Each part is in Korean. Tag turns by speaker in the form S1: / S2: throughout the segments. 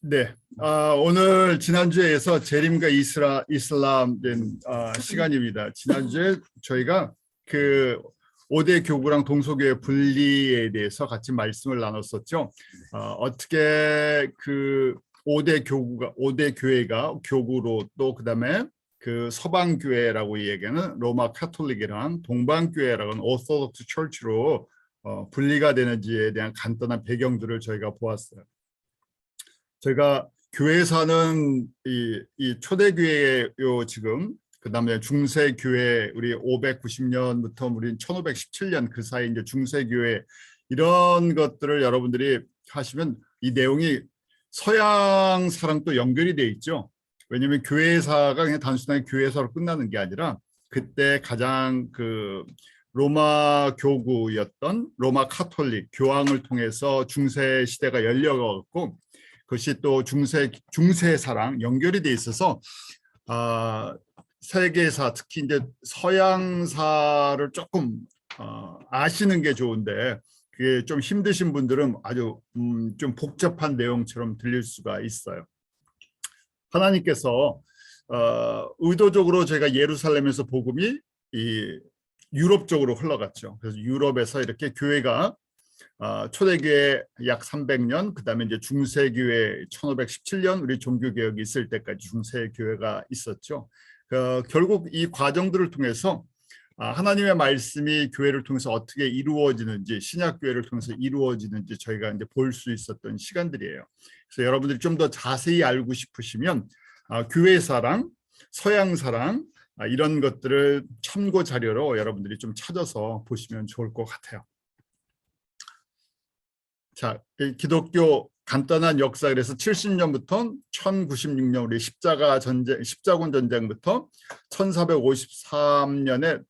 S1: 네, 오늘 지난주에 이어서 재림과 이슬람 된 시간입니다. 지난주에 저희가 그 5대 교구랑 동서교회 분리에 대해서 같이 말씀을 나눴었죠. 어떻게 그 5대 교회가 교구로 또 그다음에 그 서방 교회라고 얘기하는 로마 카톨릭이랑 동방 교회라고는 오소독스 처치로 분리가 되는지에 대한 간단한 배경들을 저희가 보았어요. 저희가 교회사는 이 초대교회요 지금 그다음에 중세교회 우리 590년부터 우리 1517년 그 사이 이제 중세교회 이런 것들을 여러분들이 하시면 이 내용이 서양사랑 또 연결이 돼 있죠. 왜냐하면 교회사가 그냥 단순하게 교회사로 끝나는 게 아니라 그때 가장 그 로마 교구였던 로마 카톨릭 교황을 통해서 중세 시대가 열려가고 그것이 또 중세사랑 연결이 돼 있어서 세계사 특히 이제 서양사를 조금 아시는 게 좋은데 그게 좀 힘드신 분들은 아주 좀 복잡한 내용처럼 들릴 수가 있어요. 하나님께서 의도적으로 제가 예루살렘에서 복음이 이 유럽 쪽으로 흘러갔죠. 그래서 유럽에서 이렇게 교회가 초대교회 약 300년, 그 다음에 이제 중세교회 1517년 우리 종교개혁이 있을 때까지 중세교회가 있었죠. 결국 이 과정들을 통해서 하나님의 말씀이 교회를 통해서 어떻게 이루어지는지 신약교회를 통해서 이루어지는지 저희가 이제 볼 수 있었던 시간들이에요. 그래서 여러분들이 좀 더 자세히 알고 싶으시면 교회사랑 서양사랑 이런 것들을 참고 자료로 여러분들이 좀 찾아서 보시면 좋을 것 같아요. 자, 기독교 간단한 역사 그래서 70년부터 1096년 우리 십자군 전쟁부터 1453년에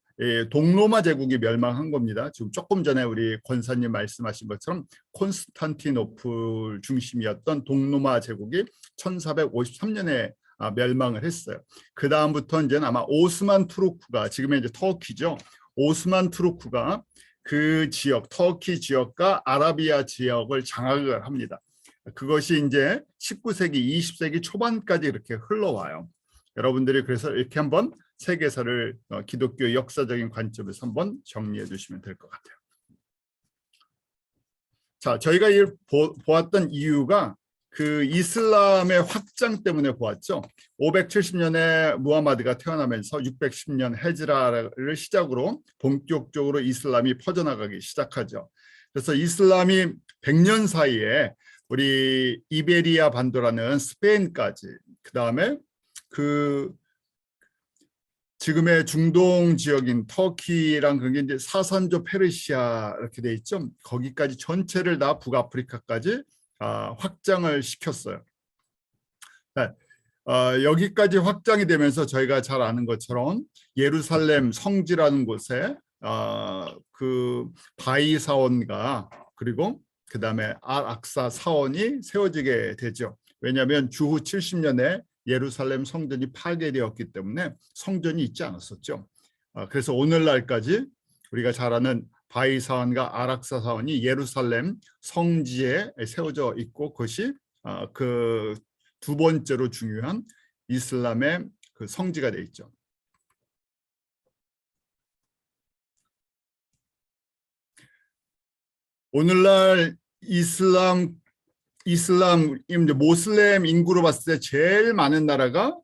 S1: 동로마 제국이 멸망한 겁니다. 지금 조금 전에 우리 권사님 말씀하신 것처럼 콘스탄티노플 중심이었던 동로마 제국이 1453년에 멸망을 했어요. 그 다음부터 이제는 아마 오스만 투르크가 지금의 이제 터키죠. 오스만 투르크가 그 지역, 터키 지역과 아라비아 지역을 장악을 합니다. 그것이 이제 19세기, 20세기 초반까지 이렇게 흘러와요. 여러분들이 그래서 이렇게 한번 세계사를 기독교 역사적인 관점에서 한번 정리해 주시면 될 것 같아요. 자, 저희가 보았던 이유가 그 이슬람의 확장 때문에 보았죠. 570년에 무하마드가 태어나면서 610년 헤즈라를 시작으로 본격적으로 이슬람이 퍼져나가기 시작하죠. 그래서 이슬람이 100년 사이에 우리 이베리아 반도라는 스페인까지 그 다음에 그 지금의 중동 지역인 터키랑 그게 이제 사산조 페르시아 이렇게 돼 있죠. 거기까지 전체를 다 북아프리카까지 확장을 시켰어요. 네. 여기까지 확장이 되면서 저희가 잘 아는 것처럼 예루살렘 성지라는 곳에 그 바이 사원과 그리고 그 다음에 알악사 사원이 세워지게 되죠. 왜냐하면 주후 70년에 예루살렘 성전이 파괴되었기 때문에 성전이 있지 않았었죠. 그래서 오늘날까지 우리가 잘 아는 바이 사원과 아락사 사원이 예루살렘 성지에 세워져 있고 그것이 그 두 번째로 중요한 이슬람의 그 성지가 되어 있죠. 오늘날 이슬람 모슬렘 인구로 봤을 때 제일 많은 나라가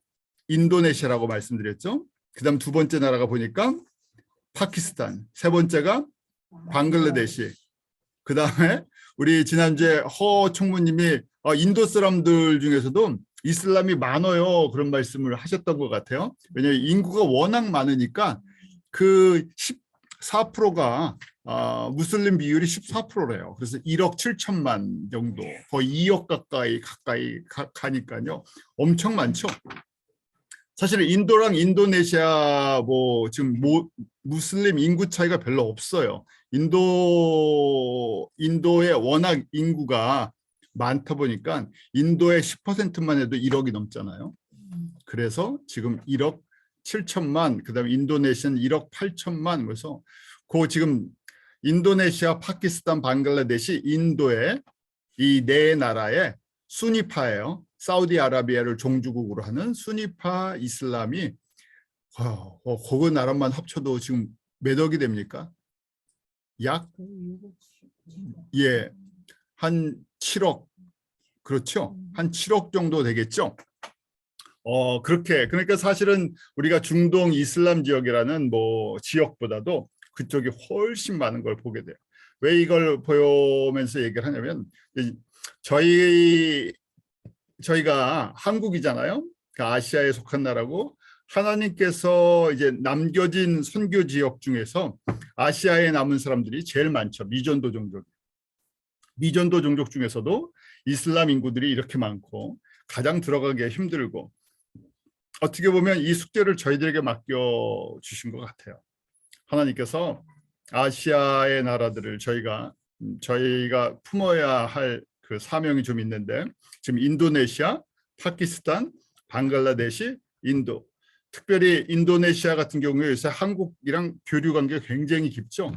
S1: 인도네시아라고 말씀드렸죠. 그다음 두 번째 나라가 보니까 파키스탄, 세 번째가 방글라데시. 그다음에 우리 지난주에 허 총무님이 인도 사람들 중에서도 이슬람이 많아요 그런 말씀을 하셨던 것 같아요. 왜냐하면 인구가 워낙 많으니까 그 14%가 무슬림 비율이 14%래요. 그래서 1억 7천만 정도, 거의 2억 가까이 가니까요. 엄청 많죠. 사실 인도랑 인도네시아 지금 무슬림 인구 차이가 별로 없어요. 인도에 워낙 인구가 많다 보니까 인도의 10%만 해도 1억이 넘잖아요. 그래서 지금 1억 7천만, 그다음에 인도네시아는 1억 8천만, 그래서 지금 인도네시아, 파키스탄, 방글라데시, 인도의 이 네 나라의 수니파예요. 사우디아라비아를 종주국으로 하는 수니파 이슬람이 그 나라만 합쳐도 지금 몇 억이 됩니까? 약 예, 한 7억. 그렇죠? 한 7억 정도 되겠죠? 그렇게 그러니까 사실은 우리가 중동 이슬람 지역이라는 뭐 지역보다도 그쪽이 훨씬 많은 걸 보게 돼요. 왜 이걸 보면서 얘기를 하냐면 저희가 한국이잖아요. 그 아시아에 속한 나라고 하나님께서 이제 남겨진 선교 지역 중에서 아시아에 남은 사람들이 제일 많죠. 미전도 종족. 미전도 종족 중에서도 이슬람 인구들이 이렇게 많고 가장 들어가기 힘들고 어떻게 보면 이 숙제를 저희들에게 맡겨주신 것 같아요. 하나님께서 아시아의 나라들을 저희가 품어야 할 그 사명이 좀 있는데 지금 인도네시아, 파키스탄, 방글라데시, 인도 특별히 인도네시아 같은 경우에 요새 한국이랑 교류 관계가 굉장히 깊죠.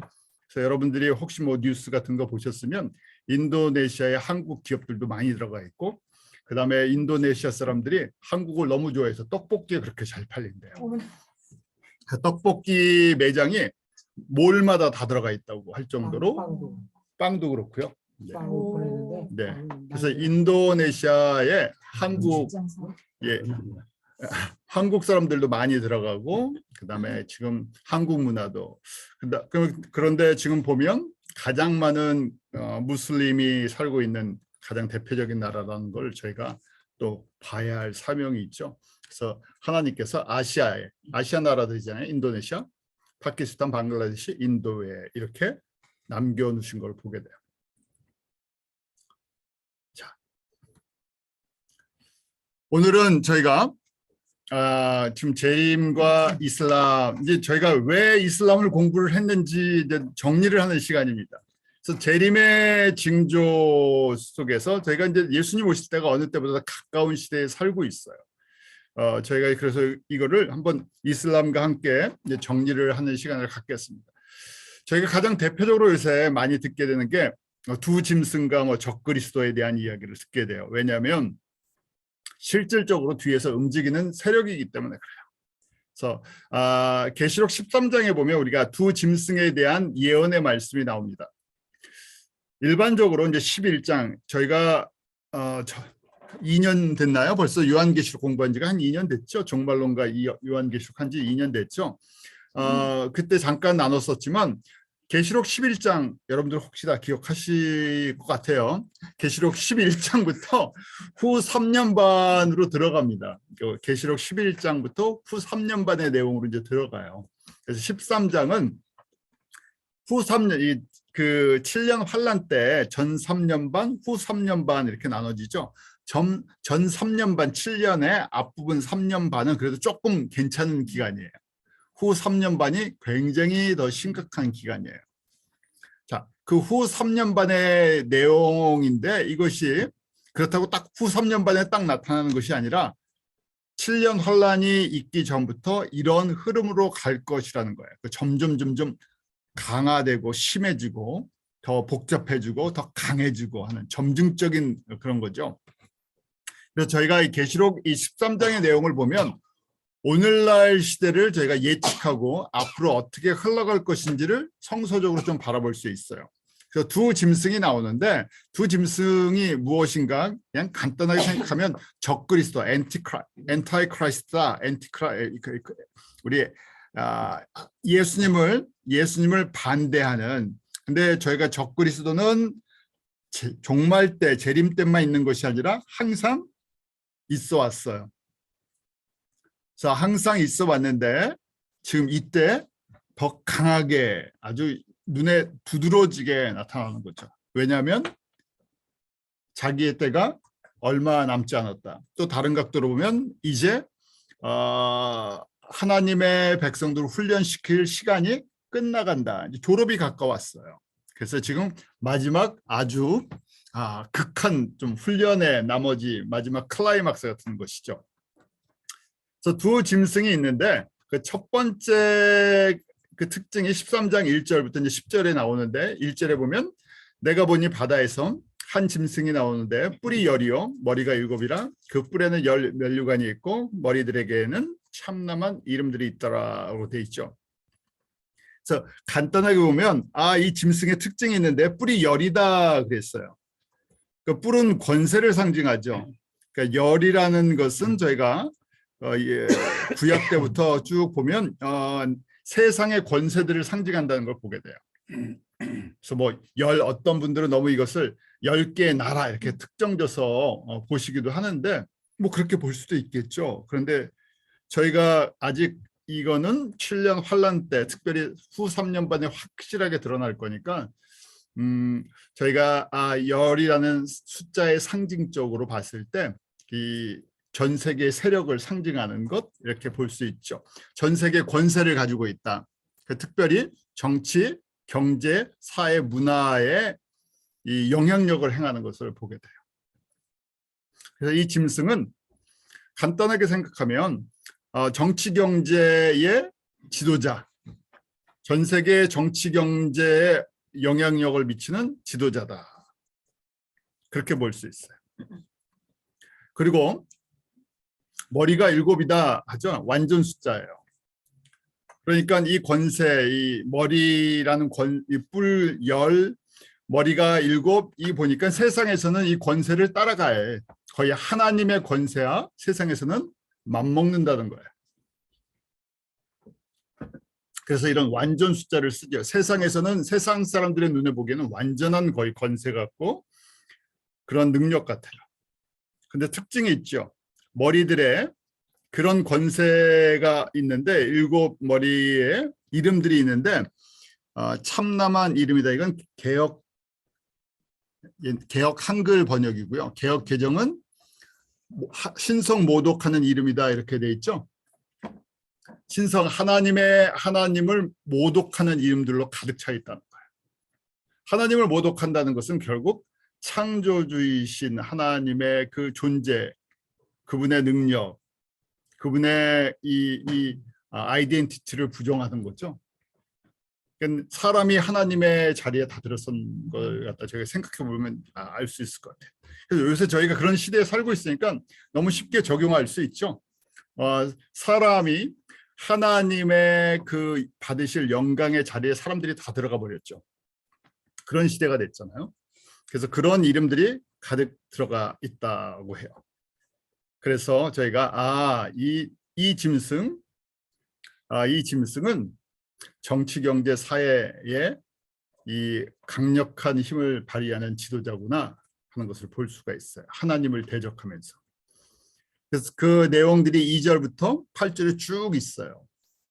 S1: 그래서 여러분들이 혹시 뭐 뉴스 같은 거 보셨으면 인도네시아에 한국 기업들도 많이 들어가 있고 그다음에 인도네시아 사람들이 한국을 너무 좋아해서 떡볶이가 그렇게 잘 팔린대요. 그 떡볶이 매장이 몰마다 다 들어가 있다고 할 정도로 빵도 그렇고요. 네. 네. 그래서 인도네시아에 한국 사람들도 많이 들어가고 그다음에 지금 한국 문화도 그런데 지금 보면 가장 많은 무슬림이 살고 있는 가장 대표적인 나라라는 걸 저희가 또 봐야 할 사명이 있죠. 그래서 하나님께서 아시아 나라들이잖아요. 인도네시아, 파키스탄, 방글라데시, 인도에 이렇게 남겨놓으신 걸 보게 돼요. 자, 오늘은 저희가 지금 재림과 이슬람 이제 저희가 왜 이슬람을 공부를 했는지 이제 정리를 하는 시간입니다. 그래서 재림의 징조 속에서 저희가 이제 예수님 오실 때가 어느 때보다 가까운 시대에 살고 있어요. 저희가 그래서 이거를 한번 이슬람과 함께 이제 정리를 하는 시간을 갖겠습니다. 저희가 가장 대표적으로 요새 많이 듣게 되는 게 두 짐승과 뭐 적그리스도에 대한 이야기를 듣게 돼요. 왜냐하면 실질적으로 뒤에서 움직이는 세력이기 때문에 그래요. 그래서 계시록 13장에 보면 우리가 두 짐승에 대한 예언의 말씀이 나옵니다. 일반적으로 이제 11장 저희가 2년 됐나요? 벌써 요한계시록 공부한 지가 한 2년 됐죠. 종말론과 요한계시록 한 지 2년 됐죠. 그때 잠깐 나눴었지만 계시록 11장 여러분들 혹시 다 기억하실 것 같아요. 계시록 11장부터 후 3년 반으로 들어갑니다. 계시록 11장부터 후 3년 반의 내용으로 이제 들어가요. 그래서 13장은 후 3년 그 7년 환란 때 전 3년 반, 후 3년 반 이렇게 나눠지죠. 전 3년 반 7년에 앞부분 3년 반은 그래도 조금 괜찮은 기간이에요. 후 3년 반이 굉장히 더 심각한 기간이에요. 자, 그 후 3년 반의 내용인데 이것이 그렇다고 딱 후 3년 반에 딱 나타나는 것이 아니라 7년 환란이 있기 전부터 이런 흐름으로 갈 것이라는 거예요. 점점 강화되고 심해지고 더 복잡해지고 더 강해지고 하는 점증적인 그런 거죠. 그래서 저희가 이 계시록 이 13장의 내용을 보면 오늘날 시대를 저희가 예측하고 앞으로 어떻게 흘러갈 것인지를 성서적으로 좀 바라볼 수 있어요. 그래서 두 짐승이 나오는데 두 짐승이 무엇인가 그냥 간단하게 생각하면 적그리스도, 엔타이크라이스트다, 우리 예수님을 반대하는. 근데 저희가 적그리스도는 종말 때 재림 때만 있는 것이 아니라 항상 있어 왔어요. 그래서 항상 있어 왔는데 지금 이때 더 강하게 아주 눈에 두드러지게 나타나는 거죠. 왜냐하면 자기의 때가 얼마 남지 않았다. 또 다른 각도로 보면 이제 하나님의 백성들을 훈련시킬 시간이 끝나간다. 이제 졸업이 가까웠어요. 그래서 지금 마지막 아주 극한 좀 훈련의 나머지 마지막 클라이막스 같은 것이죠. 그래서 두 짐승이 있는데 그 첫 번째 그 특징이 13장 1절부터 이제 10절에 나오는데 1절에 보면 내가 보니 바다에서 한 짐승이 나오는데 뿔이 열이요 머리가 일곱이라 그 뿔에는 열 면류관이 있고 머리들에게는 참남한 이름들이 있더라고 돼 있죠. 그래서 간단하게 보면 이 짐승의 특징이 있는데 뿔이 열이다 그랬어요. 그 뿔은 권세를 상징하죠. 그러니까 열이라는 것은 저희가 구약 때부터 쭉 보면 세상의 권세들을 상징한다는 걸 보게 돼요. 그래서 뭐 어떤 분들은 너무 이것을 10개의 나라 이렇게 특정져서 보시기도 하는데 뭐 그렇게 볼 수도 있겠죠. 그런데 저희가 아직 이거는 7년 환란 때 특별히 후 3년 반에 확실하게 드러날 거니까 저희가 열이라는 숫자의 상징적으로 봤을 때 이 전 세계의 세력을 상징하는 것 이렇게 볼 수 있죠. 전 세계 권세를 가지고 있다. 특별히 정치, 경제, 사회, 문화에 이 영향력을 행하는 것을 보게 돼요. 그래서 이 짐승은 간단하게 생각하면 정치 경제의 지도자, 전 세계 정치 경제에 영향력을 미치는 지도자다. 그렇게 볼 수 있어요. 그리고 머리가 7이다 하죠. 완전 숫자예요. 그러니까 이 권세, 이 머리라는 이 뿔, 열, 머리가 7, 이 보니까 세상에서는 이 권세를 따라가야 거의 하나님의 권세와 세상에서는 맞먹는다는 거예요. 그래서 이런 완전 숫자를 쓰죠. 세상에서는 세상 사람들의 눈에 보기에는 완전한 거의 권세 같고 그런 능력 같아요. 근데 특징이 있죠. 머리들의 그런 권세가 있는데 7머리에 이름들이 있는데 참남한 이름이다. 이건 개역 한글 번역이고요. 개역 개정은 신성 모독하는 이름이다 이렇게 돼 있죠. 신성 하나님을 모독하는 이름들로 가득 차 있다는 거예요. 하나님을 모독한다는 것은 결국 창조주이신 하나님의 그 존재, 그분의 능력, 그분의 이 아이덴티티를 부정하는 거죠. 그러니까 사람이 하나님의 자리에 다 들어선 걸 갖다 저희가 생각해 보면 알 수 있을 것 같아요. 그래서 요새 저희가 그런 시대에 살고 있으니까 너무 쉽게 적용할 수 있죠. 사람이 하나님의 그 받으실 영광의 자리에 사람들이 다 들어가 버렸죠. 그런 시대가 됐잖아요. 그래서 그런 이름들이 가득 들어가 있다고 해요. 그래서 저희가 이 짐승은 정치, 경제, 사회에 이 강력한 힘을 발휘하는 지도자구나 하는 것을 볼 수가 있어요. 하나님을 대적하면서. 그래서 그 내용들이 2절부터 8절에 쭉 있어요.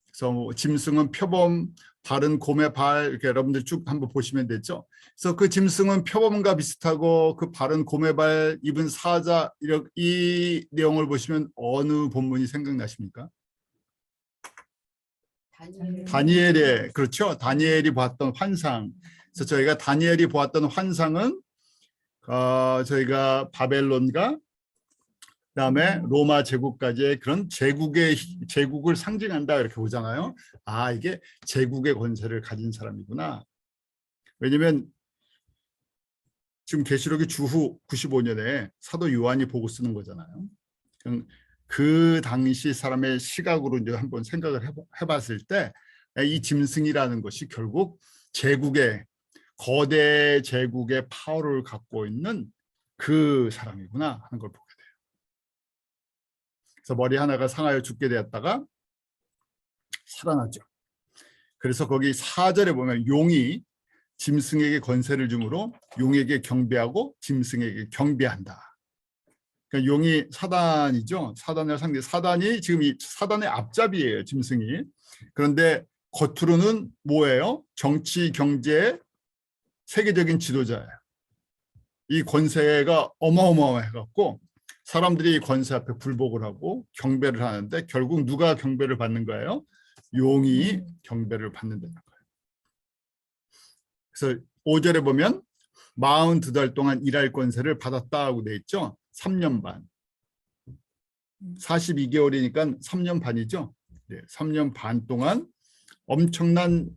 S1: 그래서 짐승은 표범, 발은 곰의 발, 이렇게 여러분들 쭉 한번 보시면 되죠. 그래서 그 짐승은 표범과 비슷하고 그 발은 곰의 발, 입은 사자, 이 내용을 보시면 어느 본문이 생각나십니까? 다니엘의, 그렇죠. 다니엘이 보았던 환상. 그래서 저희가 다니엘이 보았던 환상은 저희가 바벨론과 그다음에 로마 제국까지의 그런 제국을 상징한다 이렇게 보잖아요. 이게 제국의 권세를 가진 사람이구나. 왜냐하면 지금 계시록이 주후 95년에 사도 요한이 보고 쓰는 거잖아요. 그 당시 사람의 시각으로 이제 한번 생각을 해봤을 때 이 짐승이라는 것이 결국 거대 제국의 파워를 갖고 있는 그 사람이구나 하는 걸 보게 돼요. 그래서 머리 하나가 상하여 죽게 되었다가 살아나죠. 그래서 거기 4절에 보면 용이 짐승에게 권세를 주므로 용에게 경배하고 짐승에게 경배한다. 그러니까 용이 사단이죠. 사단의 상대. 사단이 지금 사단의 앞잡이에요. 짐승이. 그런데 겉으로는 뭐예요? 정치, 경제, 세계적인 지도자예요. 이 권세가 어마어마해갖고 사람들이 이 권세 앞에 굴복을 하고 경배를 하는데 결국 누가 경배를 받는 거예요? 용이 경배를 받는다는 거예요. 그래서 5절에 보면 42달 동안 일할 권세를 받았다고 돼 있죠. 3년 반. 42개월이니까 3년 반이죠. 네, 3년 반 동안 엄청난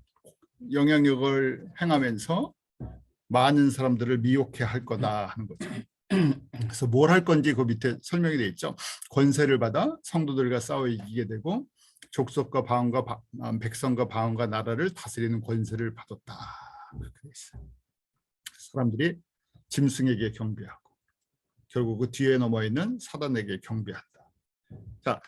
S1: 영향력을 행하면서 많은 사람들을 미혹해 할 거다 하는 거죠. 그래서 뭘 할 건지 그 밑에 설명이 돼 있죠. 권세를 받아 성도들과 싸워 이기게 되고 족속과 방언과 백성과 방언과 나라를 다스리는 권세를 받았다. 그렇게 돼 있어요. 사람들이 짐승에게 경배하고 결국 그 뒤에 넘어 있는 사단에게 경배한다. 자,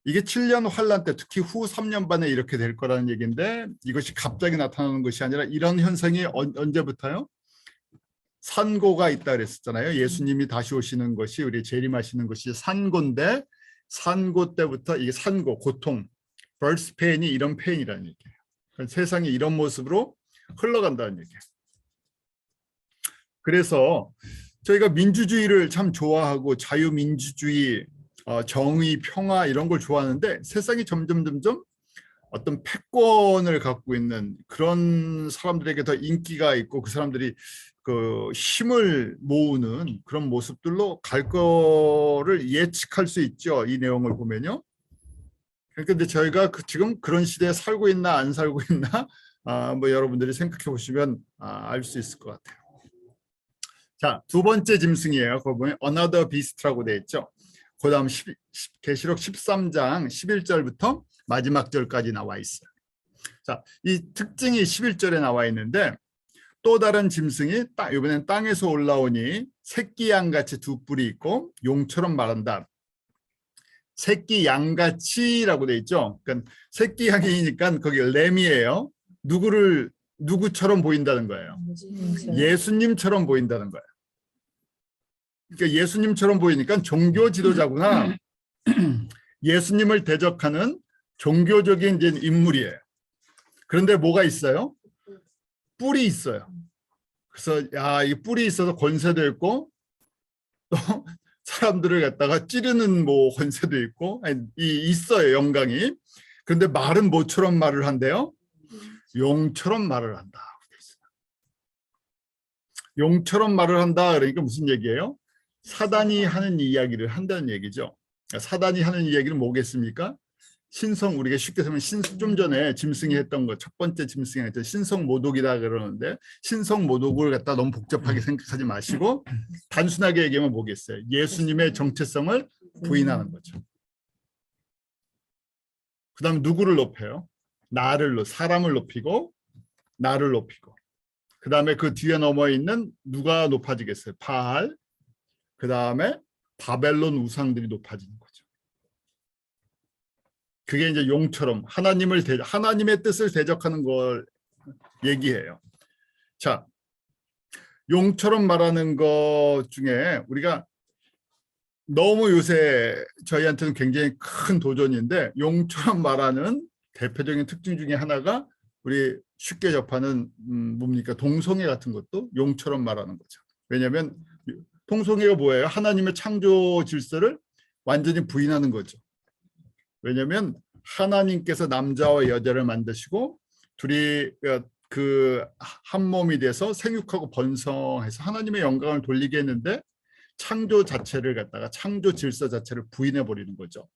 S1: 이게 7년 환란 때 특히 후 3년 반에 이렇게 될 거라는 얘기인데 이것이 갑자기 나타나는 것이 아니라 이런 현상이 언제부터요? 산고가 있다 그랬었잖아요. 예수님이 다시 오시는 것이 우리 재림하시는 것이 산고인데 산고 때부터 이게 산고, 고통, birth pain이 이런 페인이라는 얘기예요. 그러니까 세상이 이런 모습으로 흘러간다는 얘기예요. 그래서 저희가 민주주의를 참 좋아하고 자유민주주의, 정의, 평화 이런 걸 좋아하는데 세상이 점점 어떤 패권을 갖고 있는 그런 사람들에게 더 인기가 있고 그 사람들이 그 힘을 모으는 그런 모습들로 갈 거를 예측할 수 있죠. 이 내용을 보면요. 그런데 저희가 지금 그런 시대에 살고 있나 안 살고 있나 뭐 여러분들이 생각해 보시면 알 수 있을 것 같아요. 자, 두 번째 짐승이에요. 거기 보면 Another Beast라고 되어 있죠. 그 다음 계시록 13장 11절부터 마지막 절까지 나와 있어요. 자, 이 특징이 11절에 나와 있는데 또 다른 짐승이 이번엔 땅에서 올라오니 새끼 양같이 두 뿔이 있고 용처럼 말한다. 새끼 양같이라고 돼 있죠. 그러니까 새끼 양이니까 거기 램이에요. 누구처럼 보인다는 거예요. 예수님처럼 보인다는 거예요. 그러니까 예수님처럼 보이니까 종교 지도자구나. 예수님을 대적하는 종교적인 인물이에요. 그런데 뭐가 있어요? 뿔이 있어요. 그래서 이 뿔이 있어서 권세도 있고 또 사람들을 갖다가 찌르는 뭐 권세도 있고 있어요. 영광이. 그런데 말은 뭐처럼 말을 한대요? 용처럼 말을 한다. 용처럼 말을 한다. 그러니까 무슨 얘기예요? 사단이 하는 이야기를 한다는 얘기죠. 사단이 하는 이야기는 뭐겠습니까? 우리가 쉽게 설명 좀 전에 짐승이 했던 거 첫 번째 짐승이 했던 신성모독이다 그러는데 신성모독을 갖다 너무 복잡하게 생각하지 마시고 단순하게 얘기하면 뭐겠어요? 예수님의 정체성을 부인하는 거죠. 그 다음에 누구를 높여요? 사람을 높이고 나를 높이고 그 다음에 그 뒤에 넘어 있는 누가 높아지겠어요? 바알, 그 다음에 바벨론 우상들이 높아지는 거죠. 그게 이제 용처럼 하나님의 뜻을 대적하는 걸 얘기해요. 자, 용처럼 말하는 것 중에 우리가 너무 요새 저희한테는 굉장히 큰 도전인데 용처럼 말하는 대표적인 특징 중에 하나가 우리 쉽게 접하는 뭡니까? 동성애 같은 것도 용처럼 말하는 거죠. 왜냐하면 동성애가 뭐예요? 하나님의 창조 질서를 완전히 부인하는 거죠. 왜냐하면 하나님께서 남자와 여자를 만드시고 둘이 그 한 몸이 돼서 생육하고 번성해서 하나님의 영광을 돌리게 했는데 창조 질서 자체를 부인해 버리는 거죠.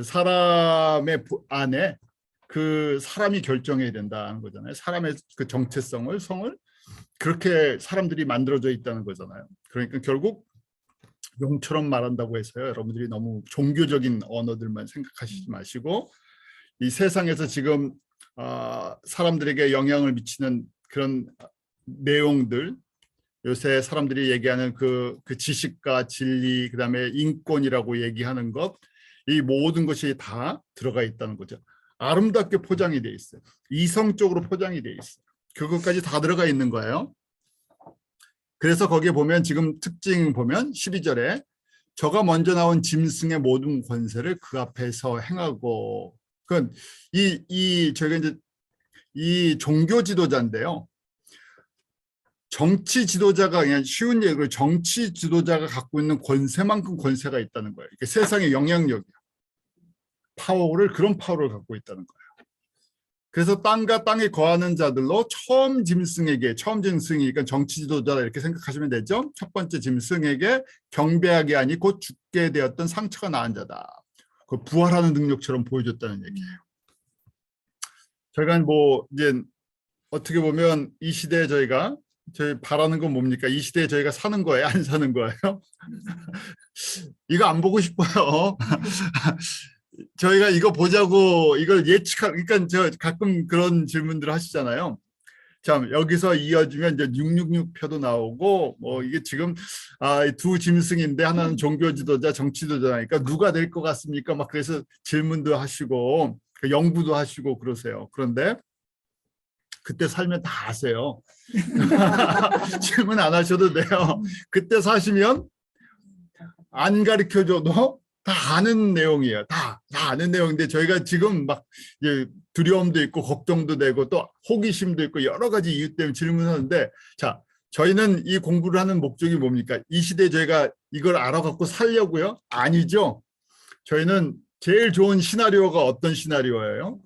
S1: 사람의 안에 그 사람이 결정해야 된다는 거잖아요. 사람의 그 정체성을 성을 그렇게 사람들이 만들어져 있다는 거잖아요. 그러니까 결국 용처럼 말한다고 해서요. 여러분들이 너무 종교적인 언어들만 생각하시지 마시고 이 세상에서 지금 사람들에게 영향을 미치는 그런 내용들 요새 사람들이 얘기하는 그 지식과 진리 그다음에 인권이라고 얘기하는 것 이 모든 것이 다 들어가 있다는 거죠. 아름답게 포장이 돼 있어요. 이성적으로 포장이 돼 있어요. 그것까지 다 들어가 있는 거예요. 그래서 거기에 보면 지금 특징 보면 12절에 저가 먼저 나온 짐승의 모든 권세를 그 앞에서 행하고 그건 저희가 이제 이 종교 지도자인데요. 정치 지도자가 그냥 쉬운 얘기로 정치 지도자가 갖고 있는 권세만큼 권세가 있다는 거예요. 이게 세상의 영향력이야. 그런 파워를 갖고 있다는 거예요. 그래서 땅과 땅에 거하는 자들로 처음 짐승이니까 정치 지도자 이렇게 생각하시면 되죠. 첫 번째 짐승에게 경배하게 하니 곧 죽게 되었던 상처가 나은 자다. 그 부활하는 능력처럼 보여줬다는 얘기예요. 저희가 뭐 이제 어떻게 보면 이 시대에 저희가 저희 바라는 건 뭡니까? 이 시대에 저희가 사는 거예요? 안 사는 거예요? 이거 안 보고 싶어요. 저희가 이거 보자고 이걸 그러니까 저 가끔 그런 질문들 하시잖아요. 참 여기서 이어지면 이제 666표도 나오고 뭐 이게 지금 두 짐승인데 하나는 종교 지도자, 정치 지도자니까 누가 될 것 같습니까? 막 그래서 질문도 하시고 연구도 하시고 그러세요. 그런데 그때 살면 다 아세요. 질문 안 하셔도 돼요. 그때 사시면 안 가르쳐줘도 다 아는 내용이에요. 다 아는 내용인데 저희가 지금 막 이제 두려움도 있고 걱정도 되고 또 호기심도 있고 여러 가지 이유 때문에 질문하는데 자 저희는 이 공부를 하는 목적이 뭡니까? 이 시대에 저희가 이걸 알아갖고 살려고요? 아니죠. 저희는 제일 좋은 시나리오가 어떤 시나리오예요?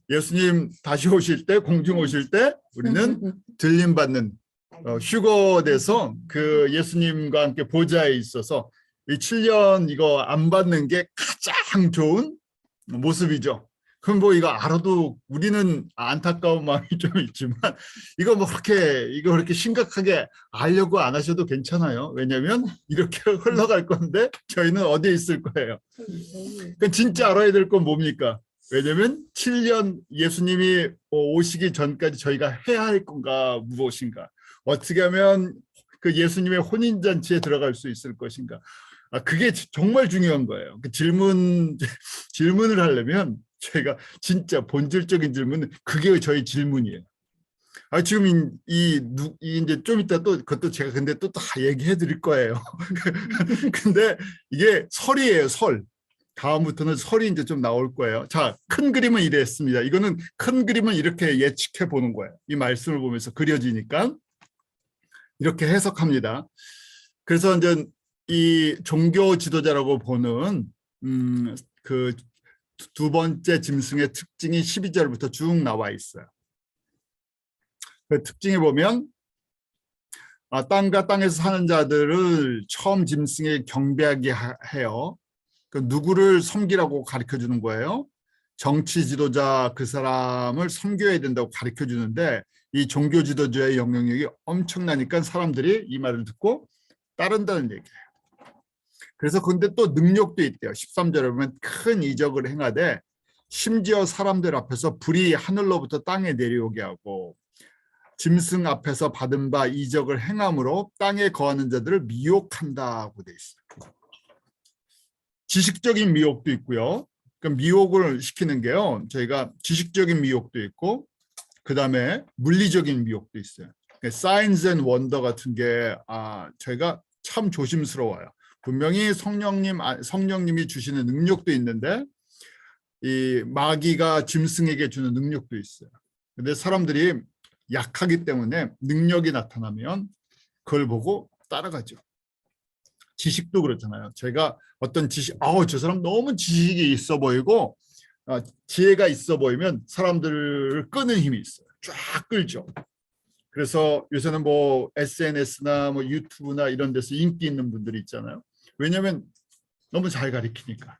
S1: 예수님 다시 오실 때 공중 오실 때 우리는 들림받는 휴거돼서 그 예수님과 함께 보좌에 있어서 이 7년 이거 안 받는 게 가장 좋은 모습이죠. 그럼 뭐 이거 알아도 우리는 안타까운 마음이 좀 있지만 이거 그렇게 심각하게 알려고 안 하셔도 괜찮아요. 왜냐하면 이렇게 흘러갈 건데 저희는 어디에 있을 거예요. 그러니까 진짜 알아야 될 건 뭡니까? 왜냐하면 7년 예수님이 오시기 전까지 저희가 해야 할 건가 무엇인가? 어떻게 하면 그 예수님의 혼인잔치에 들어갈 수 있을 것인가? 그게 정말 중요한 거예요. 그 질문을 하려면 저희가 진짜 본질적인 질문은 그게 저희 질문이에요. 지금 이제 좀 이따 또 그것도 제가 근데 또 다 얘기해 드릴 거예요. 근데 이게 설이에요, 설. 다음부터는 설이 이제 좀 나올 거예요. 자, 큰 그림은 이랬습니다. 이거는 큰 그림은 이렇게 예측해 보는 거예요. 이 말씀을 보면서 그려지니까 이렇게 해석합니다. 그래서 이제 이 종교 지도자라고 보는 그 두 번째 짐승의 특징이 12절부터 쭉 나와 있어요. 그 특징에 보면 땅과 땅에서 사는 자들을 처음 짐승에 경배하게 해요. 그 누구를 섬기라고 가르쳐 주는 거예요? 정치 지도자 그 사람을 섬겨야 된다고 가르쳐 주는데 이 종교 지도자의 영향력이 엄청나니까 사람들이 이 말을 듣고 따른다는 얘기예요. 그래서 근데 또 능력도 있대요. 13절에 보면 큰 이적을 행하되 심지어 사람들 앞에서 불이 하늘로부터 땅에 내려오게 하고 짐승 앞에서 받은 바 이적을 행함으로 땅에 거하는 자들을 미혹한다고 돼 있어요. 지식적인 미혹도 있고요. 그러니까 미혹을 시키는 게요. 저희가 지식적인 미혹도 있고 그다음에 물리적인 미혹도 있어요. 사인스 앤 원더 같은 게 저희가 참 조심스러워요. 분명히 성령님이 주시는 능력도 있는데 이 마귀가 짐승에게 주는 능력도 있어요. 근데 사람들이 약하기 때문에 능력이 나타나면 그걸 보고 따라가죠. 지식도 그렇잖아요. 제가 어떤 지식, 저 사람 너무 지식이 있어 보이고 지혜가 있어 보이면 사람들을 끄는 힘이 있어요. 쫙 끌죠. 그래서 요새는 뭐 SNS나 뭐 유튜브나 이런 데서 인기 있는 분들이 있잖아요. 왜냐하면 너무 잘 가르치니까.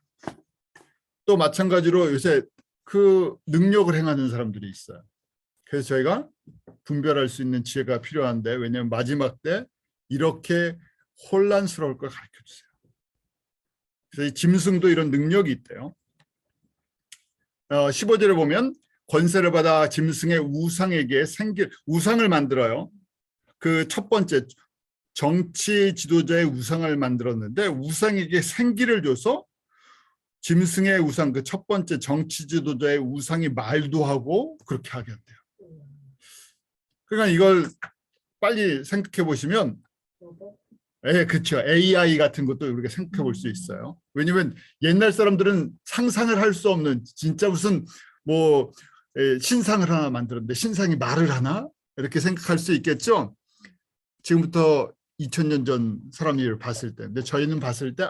S1: 또 마찬가지로 요새 그 능력을 행하는 사람들이 있어요. 그래서 저희가 분별할 수 있는 지혜가 필요한데 왜냐하면 마지막 때 이렇게 혼란스러울 걸 가르쳐 주세요. 그래서 이 짐승도 이런 능력이 있대요. 15절에 보면 권세를 받아 짐승의 우상에게 우상을 만들어요. 그 첫 번째 정치 지도자의 우상을 만들었는데 우상에게 생기를 줘서 짐승의 우상 그 첫 번째 정치 지도자의 우상이 말도 하고 그렇게 하게 한대요. 그러니까 이걸 빨리 생각해 보시면 그렇죠. AI 같은 것도 우리가 생각해 볼 수 있어요. 왜냐하면 옛날 사람들은 상상을 할 수 없는 진짜 무슨 뭐 신상을 하나 만들었는데 신상이 말을 하나? 이렇게 생각할 수 있겠죠. 지금부터 2000년 전 사람들을 봤을 때. 근데 저희는 봤을 때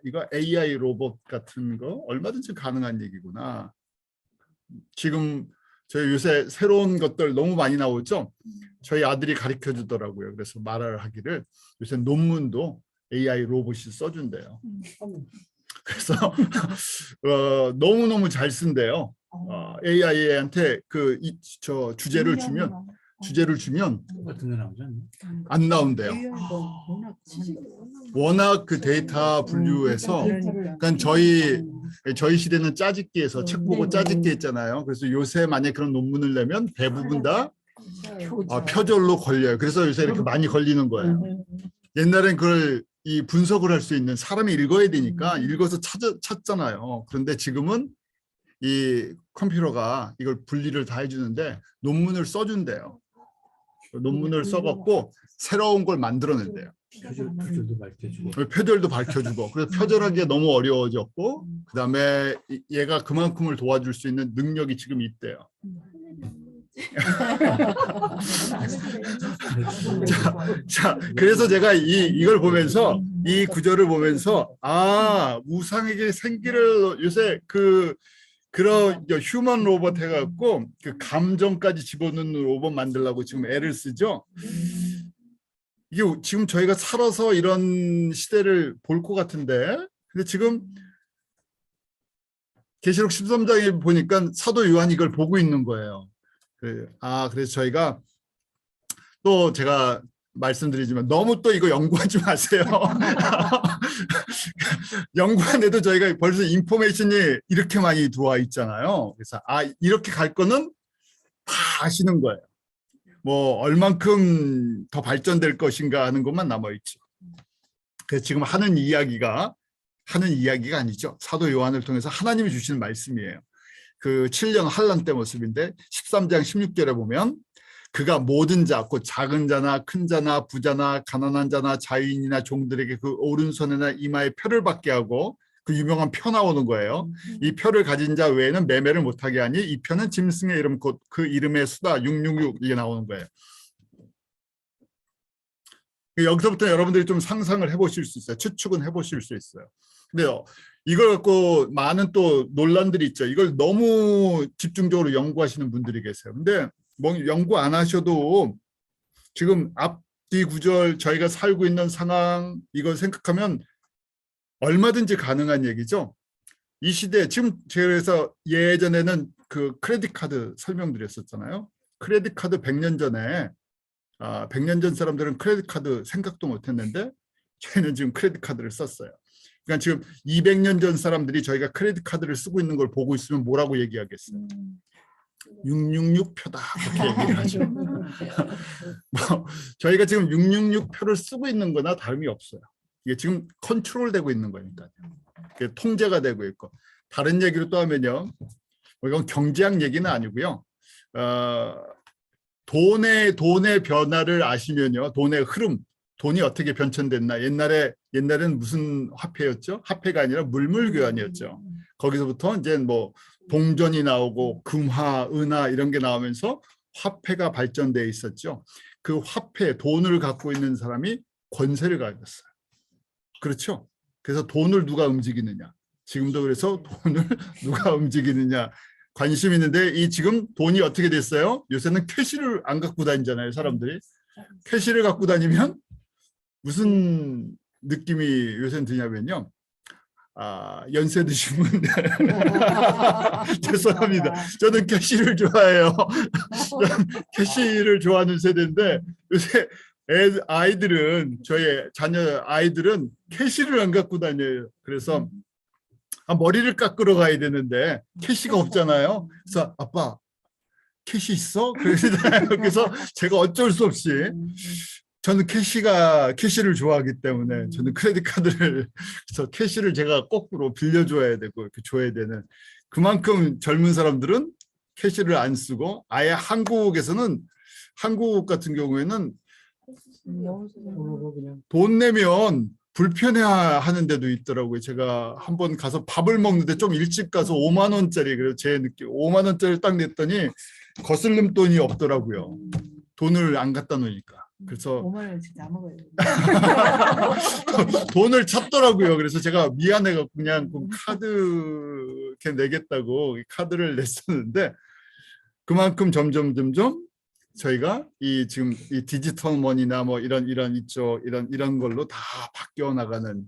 S1: 이거 AI 로봇 같은 거 얼마든지 가능한 얘기구나. 지금 저희 요새 새로운 것들 너무 많이 나오죠. 저희 아들이 가르쳐 주더라고요. 그래서 말을 하기를 요새 논문도 AI 로봇이 써준대요. 그래서 너무너무 잘 쓴대요. AI한테 저 주제를 주면 주제를 주면
S2: 같은 거 나오지 않나?
S1: 안 나온대요. 워낙 그 데이터 분류해서 그러니까 저희 시대는 짜집기해서 책 보고 짜집기 했잖아요. 그래서 요새 만약 그런 논문을 내면 대부분 다 표절로 걸려요. 그래서 요새 이렇게 많이 걸리는 거예요. 옛날엔 그걸 이 분석을 할 수 있는 사람이 읽어야 되니까 읽어서 찾잖아요. 그런데 지금은 이 컴퓨터가 이걸 분리를 다 해주는데 논문을 써준대요. 논문을 써갖고 새로운 걸 만들어낸대요.
S2: 표절도 밝혀주고.
S1: 표절도 밝혀주고. 그래서 표절하기가 너무 어려워졌고 그다음에 얘가 그만큼을 도와줄 수 있는 능력이 지금 있대요. 그래서 제가 이걸 보면서 이 구절을 보면서 우상에게 생기를 요새 그런 휴먼 로봇 해갖고 그 감정까지 집어넣는 로봇 만들려고 지금 애를 쓰죠. 이게 지금 저희가 살아서 이런 시대를 볼 것 같은데, 근데 지금 계시록 13장에 보니까 사도 요한이 이걸 보고 있는 거예요. 그래서 저희가 또 제가 말씀드리지만 너무 또 이거 연구하지 마세요. 연구 안 해도 저희가 벌써 인포메이션이 이렇게 많이 들어와 있잖아요. 그래서 이렇게 갈 거는 다 아시는 거예요. 뭐 얼만큼 더 발전될 것인가 하는 것만 남아있죠. 그래서 지금 하는 이야기가 아니죠. 사도 요한을 통해서 하나님이 주시는 말씀이에요. 그 7년 환란 때 모습인데 13장 16절에 보면 그가 모든 자, 곧 작은 자나 큰 자나 부자나 가난한 자나 자유인이나 종들에게 그 오른손이나 이마에 표를 받게 하고 그 유명한 표 나오는 거예요. 이 표를 가진 자 외에는 매매를 못하게 하니 이 표는 짐승의 이름 곧 그 이름의 수다 666 이게 나오는 거예요. 여기서부터 여러분들이 좀 상상을 해보실 수 있어요. 추측은 해보실 수 있어요. 근데 이걸 갖고 많은 또 논란들이 있죠. 이걸 너무 집중적으로 연구하시는 분들이 계세요. 근데 뭐 연구 안 하셔도 지금 앞뒤 구절 저희가 살고 있는 상황 이걸 생각하면 얼마든지 가능한 얘기죠. 이 시대 지금 그래서 예전에는 그 크레딧 카드 설명드렸었잖아요. 크레딧 카드 100년 전에 100년 전 사람들은 크레딧 카드 생각도 못 했는데 저희는 지금 크레딧 카드를 썼어요. 그러니까 지금 200년 전 사람들이 저희가 크레딧 카드를 쓰고 있는 걸 보고 있으면 뭐라고 얘기하겠어요? 666표다 그렇게 얘기를 하죠. 뭐 저희가 지금 666표를 쓰고 있는 거나 다름이 없어요. 이게 지금 컨트롤되고 있는 거니까요. 이게 통제가 되고 있고. 다른 얘기로 또 하면요. 이건 경제학 얘기는 아니고요. 돈의 변화를 아시면요. 돈의 흐름, 돈이 어떻게 변천됐나. 옛날엔 무슨 화폐였죠? 화폐가 아니라 물물교환이었죠. 거기서부터 이제 뭐 동전이 나오고 금화, 은화 이런 게 나오면서 화폐가 발전돼 있었죠. 그 화폐, 돈을 갖고 있는 사람이 권세를 가졌어요. 그렇죠? 그래서 돈을 누가 움직이느냐. 지금도 그래서 돈을 누가 움직이느냐 관심 있는데 이 지금 돈이 어떻게 됐어요? 요새는 캐시를 안 갖고 다니잖아요, 사람들이. 캐시를 갖고 다니면 무슨 느낌이 요새는 드냐면요. 연세 드신 분들 죄송합니다. 저는 캐시를 좋아해요. 캐시를 좋아하는 세대인데 요새 아이들은 저희 자녀 아이들은 캐시를 안 갖고 다녀요. 그래서 머리를 깎으러 가야 되는데 캐시가 없잖아요. 그래서 아빠 캐시 있어? 그래서 제가 어쩔 수 없이 저는 캐시를 좋아하기 때문에 저는 크레딧 카드를 그래서 캐시를 제가 거꾸로 빌려줘야 되고 이렇게 줘야 되는 그만큼 젊은 사람들은 캐시를 안 쓰고 아예 한국 같은 경우에는 돈 내면 불편해하는 데도 있더라고요. 제가 한번 가서 밥을 먹는데 좀 일찍 가서 5만 원짜리 그래서 제 느낌 5만 원짜리 딱 냈더니 거슬림 돈이 없더라고요. 돈을 안 갖다 놓으니까. 그래서
S3: 5만 원 진짜 안 먹어요.
S1: 돈을 찾더라고요. 그래서 제가 미안해서 그냥 카드 이렇게 내겠다고 카드를 냈었는데 그만큼 점점 저희가 지금 이 디지털 머니나 뭐 이런 걸로 다 바뀌어 나가는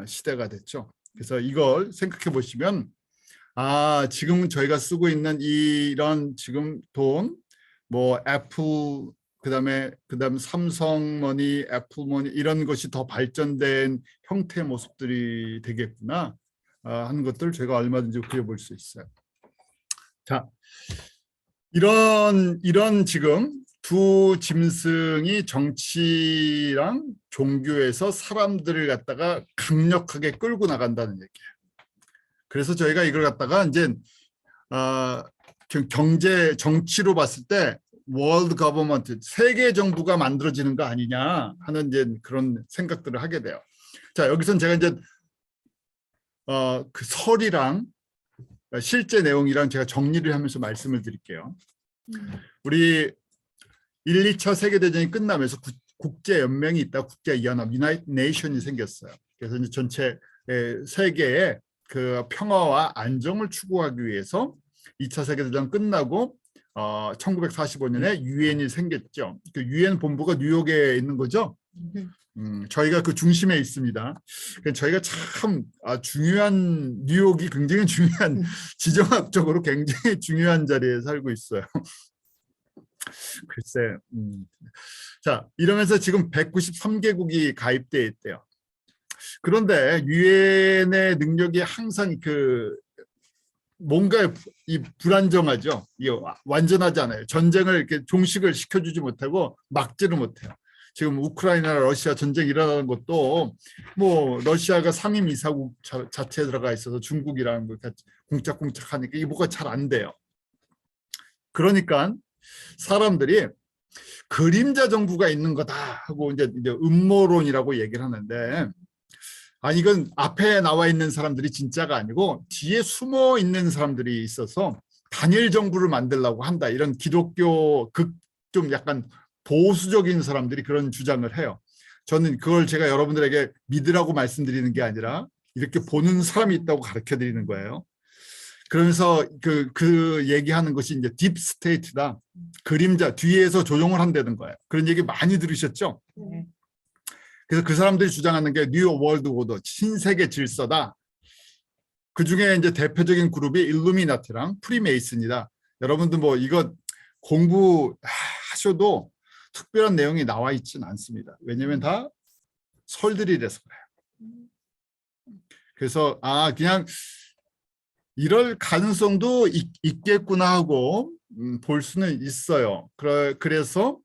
S1: 시대가 됐죠. 그래서 이걸 생각해 보시면 지금 저희가 쓰고 있는 이런 지금 돈 뭐 애플 그다음 삼성머니, 애플머니 이런 것이 더 발전된 형태의 모습들이 되겠구나 하는 것들을 제가 얼마든지 그려볼 수 있어요. 자, 이런 지금 두 짐승이 정치랑 종교에서 사람들을 갖다가 강력하게 끌고 나간다는 얘기예요. 그래서 저희가 이걸 갖다가 이제 경제 정치로 봤을 때 월드 거버먼트 세계 정부가 만들어지는 거 아니냐 하는 이제 그런 생각들을 하게 돼요. 자, 여기서는 제가 이제 그 설이랑 실제 내용이랑 제가 정리를 하면서 말씀을 드릴게요. 우리 1, 2차 세계대전이 끝나면서 국제연맹이 있다, 국제연합, 유나이티드 네이션이 생겼어요. 그래서 이제 전체 세계의 그 평화와 안정을 추구하기 위해서 2차 세계대전 끝나고 1945년에 유엔이 생겼죠. 그 유엔 본부가 뉴욕에 있는 거죠. 저희가 그 중심에 있습니다. 저희가 참 중요한 뉴욕이 굉장히 중요한 지정학적으로 굉장히 중요한 자리에 살고 있어요. 글쎄, 자 이러면서 지금 193개국이 가입돼 있대요. 그런데 유엔의 능력이 항상 뭔가 이 불안정하죠. 이 완전하지 않아요. 전쟁을 이렇게 종식을 시켜주지 못하고 막지를 못해요. 지금 우크라이나 러시아 전쟁이 일어나는 것도 뭐 러시아가 상임 이사국 자체에 들어가 있어서 중국이라는 걸 같이 쿵짝쿵짝하니까 이게 뭐가 잘 안 돼요. 그러니까 사람들이 그림자 정부가 있는 거다 하고 이제 음모론이라고 얘기를 하는데 이건 앞에 나와 있는 사람들이 진짜가 아니고 뒤에 숨어 있는 사람들이 있어서 단일 정부를 만들려고 한다. 이런 기독교 좀 약간 보수적인 사람들이 그런 주장을 해요. 저는 그걸 제가 여러분들에게 믿으라고 말씀드리는 게 아니라 이렇게 보는 사람이 있다고 가르쳐 드리는 거예요. 그러면서 그 얘기하는 것이 이제 딥 스테이트다. 그림자 뒤에서 조종을 한다는 거예요. 그런 얘기 많이 들으셨죠? 네. 그래서 그 사람들이 주장하는 게 뉴 월드 오더, 신세계 질서다. 그 중에 이제 대표적인 그룹이 일루미나티랑 프리메이슨이다. 여러분들 뭐 이거 공부하셔도 특별한 내용이 나와 있지는 않습니다. 왜냐하면 다 설들이라서 그래요. 그래서 그냥 이럴 가능성도 있겠구나 하고 볼 수는 있어요. 그래서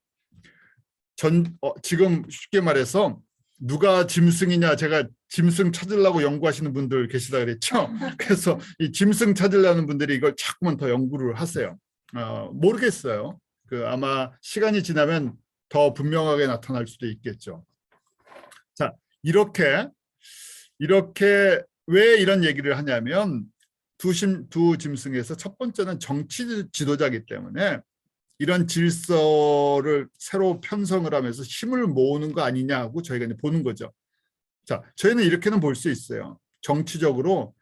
S1: 지금 쉽게 말해서 누가 짐승이냐, 제가 짐승 찾으려고 연구하시는 분들 계시다 그랬죠. 그래서 이 짐승 찾으려는 분들이 이걸 자꾸만 더 연구를 하세요. 모르겠어요. 아마 시간이 지나면 더 분명하게 나타날 수도 있겠죠. 자, 이렇게 왜 이런 얘기를 하냐면 두 짐승에서 첫 번째는 정치 지도자이기 때문에 이런 질서를 새로 편성을 하면서 힘을 모으는 거 아니냐고 저희가 이제 보는 거죠. 자, 저희는 이렇게는 볼 수 있어요. 정치적으로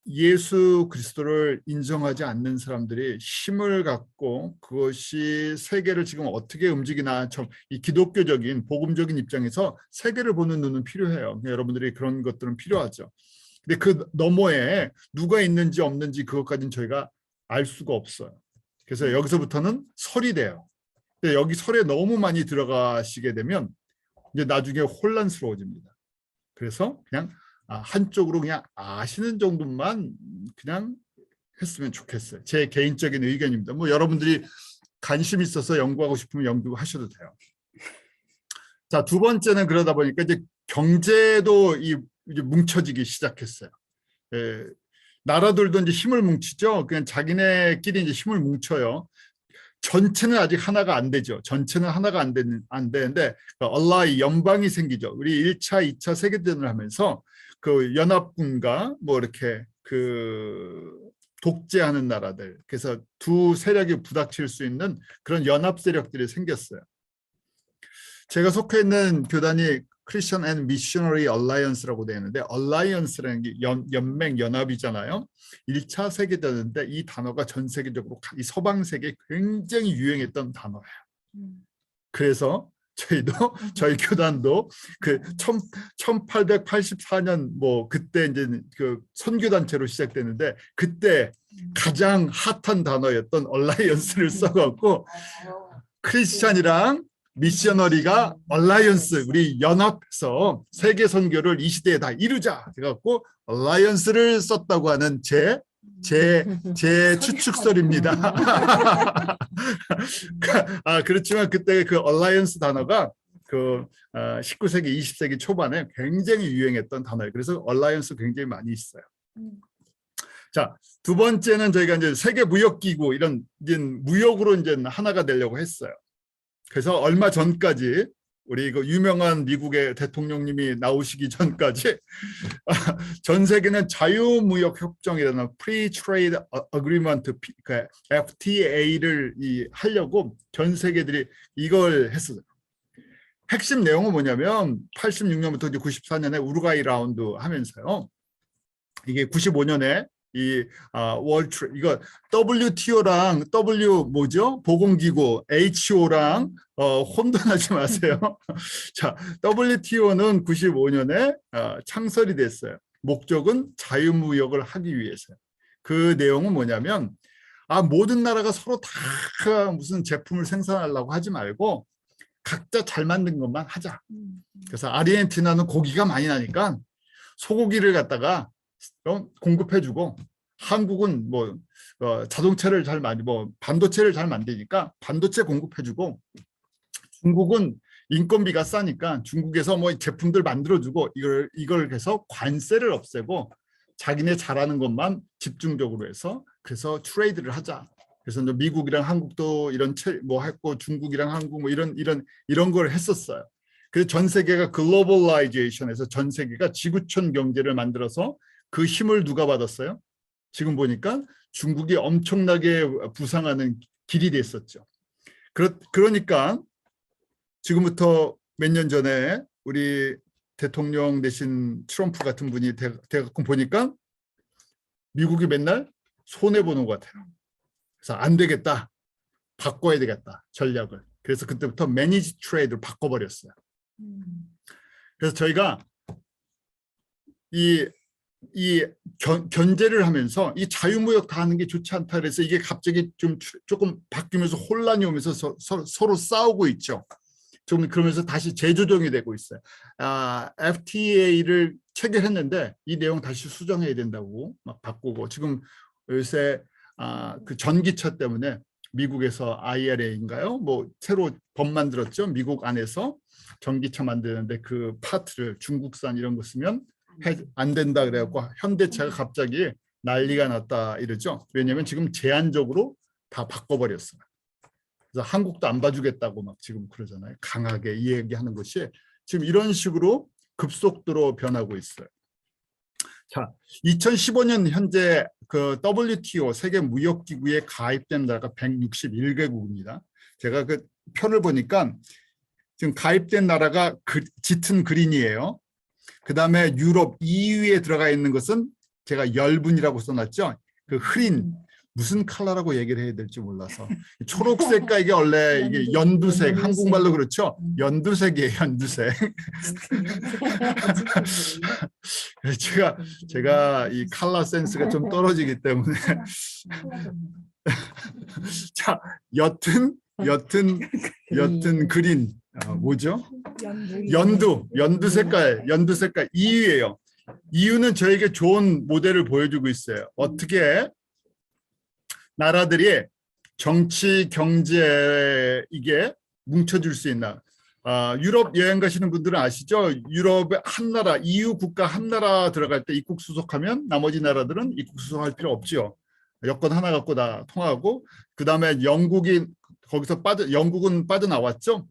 S1: 예수 그리스도를 인정하지 않는 사람들이 힘을 갖고 그것이 세계를 지금 어떻게 움직이나 이 기독교적인 복음적인 입장에서 세계를 보는 눈은 필요해요. 여러분들이 그런 것들은 필요하죠. 근데 그 너머에 누가 있는지 없는지 그것까지는 저희가 알 수가 없어요. 그래서 여기서부터는 설이 돼요. 근데 여기 설에 너무 많이 들어가시게 되면 이제 나중에 혼란스러워집니다. 그래서 그냥 한쪽으로 그냥 아시는 정도만 그냥 했으면 좋겠어요. 제 개인적인 의견입니다. 뭐 여러분들이 관심 있어서 연구하고 싶으면 연구하셔도 돼요. 자, 두 번째는 그러다 보니까 이제 경제도 이제 뭉쳐지기 시작했어요. 나라들도 이제 힘을 뭉치죠. 그냥 자기네끼리 이제 힘을 뭉쳐요. 전체는 아직 하나가 안 되죠. 전체는 하나가 안 되는데 얼라이 연방이 생기죠. 우리 1차, 2차 세계대전을 하면서 그 연합군과 뭐 이렇게 독재하는 나라들, 그래서 두 세력이 부닥칠 수 있는 그런 연합 세력들이 생겼어요. 제가 속해 있는 교단이 크리스천 앤 미셔너리 얼라이언스라고 되어 있는데 얼라이언스라는 게 연맹, 연합이잖아요. 1차 세계대전 때 이 단어가 전 세계적으로 이 서방 세계에 굉장히 유행했던 단어예요. 그래서 저희도 저희 교단도 그 1884년 뭐 그때 이제 그 선교 단체로 시작됐는데 그때 가장 핫한 단어였던 얼라이언스를 써갖고 크리스찬이랑 미셔너리가 얼라이언스 우리 연합해서 세계 선교를 이 시대에 다 이루자 해갖고 얼라이언스를 썼다고 하는 제 추측설입니다. 그렇지만 그때 그 얼라이언스 단어가 그 19세기, 20세기 초반에 굉장히 유행했던 단어예요. 그래서 얼라이언스 굉장히 많이 있어요. 자, 두 번째는 저희가 이제 세계 무역기구 이런 이제 무역으로 이제 하나가 되려고 했어요. 그래서 얼마 전까지 우리 그 유명한 미국의 대통령님이 나오시기 전까지 전 세계는 자유무역협정이라는 Free Trade Agreement FTA를 하려고 전 세계들이 이걸 했어요. 핵심 내용은 뭐냐면 86년부터 이제 94년에 우루과이 라운드 하면서요. 이게 95년에 이 월드 이거 WTO랑 W 뭐죠? 보건기구 HO랑 혼돈하지 마세요. 자, WTO는 95년에 창설이 됐어요. 목적은 자유무역을 하기 위해서요. 그 내용은 뭐냐면 모든 나라가 서로 다 무슨 제품을 생산하려고 하지 말고 각자 잘 만든 것만 하자. 그래서 아르헨티나는 고기가 많이 나니까 소고기를 갖다가 공급해주고 한국은 뭐 자동차를 잘 반도체를 잘 만드니까 반도체 공급해주고 중국은 인건비가 싸니까 중국에서 뭐 제품들 만들어주고 이걸 해서 관세를 없애고 자기네 잘하는 것만 집중적으로 해서 그래서 트레이드를 하자. 그래서 이제 미국이랑 한국도 이런 뭐 했고 중국이랑 한국 뭐 이런 걸 했었어요. 그래서 전 세계가 글로벌라이제이션에서 전 세계가 지구촌 경제를 만들어서 그 힘을 누가 받았어요? 지금 보니까 중국이 엄청나게 부상하는 길이 됐었죠. 그러니까 지금부터 몇 년 전에 우리 대통령 대신 트럼프 같은 분이 대가끔 보니까 미국이 맨날 손해보는 것 같아요. 그래서 안 되겠다. 바꿔야 되겠다. 전략을. 그래서 그때부터 매니지 트레이드를 바꿔버렸어요. 그래서 저희가 이 견제를 하면서 이 자유무역 다 하는 게 좋지 않다 그래서 이게 갑자기 조금 바뀌면서 혼란이 오면서 서로 싸우고 있죠. 좀 그러면서 다시 재조정이 되고 있어요. FTA를 체결했는데 이 내용 다시 수정해야 된다고 막 바꾸고 지금 요새 그 전기차 때문에 미국에서 IRA인가요? 뭐 새로 법 만들었죠. 미국 안에서 전기차 만드는데 그 파트를 중국산 이런 거 쓰면 안 된다 그래갖고 현대차가 갑자기 난리가 났다 이러죠. 왜냐하면 지금 제한적으로 다 바꿔버렸어요. 그래서 한국도 안 봐주겠다고 막 지금 그러잖아요. 강하게 이 얘기하는 것이 지금 이런 식으로 급속도로 변하고 있어요. 자, 2015년 현재 그 WTO 세계무역기구에 가입된 나라가 161개국입니다. 제가 그 표를 보니까 지금 가입된 나라가 짙은 그린이에요. 그 다음에 유럽 EU에 들어가 있는 것은 제가 열분이라고 써놨죠. 그 흐린 무슨 컬러라고 얘기를 해야 될지 몰라서 초록색과 이게 원래 이게 연두색 한국말로 그렇죠. 연두색이에요. 연두색. 그래서 제가 이 컬러 센스가 좀 떨어지기 때문에 자 여튼 그린 뭐죠? 연두 색깔 EU예요. EU는 저에게 좋은 모델을 보여주고 있어요. 어떻게 나라들이 정치, 경제 이게 뭉쳐줄 수 있나? 유럽 여행 가시는 분들은 아시죠? 유럽의 한 나라, EU 국가 한 나라 들어갈 때 입국 수속하면 나머지 나라들은 입국 수속할 필요 없죠. 여권 하나 갖고 다 통하고 그 다음에 영국은 빠져나왔죠.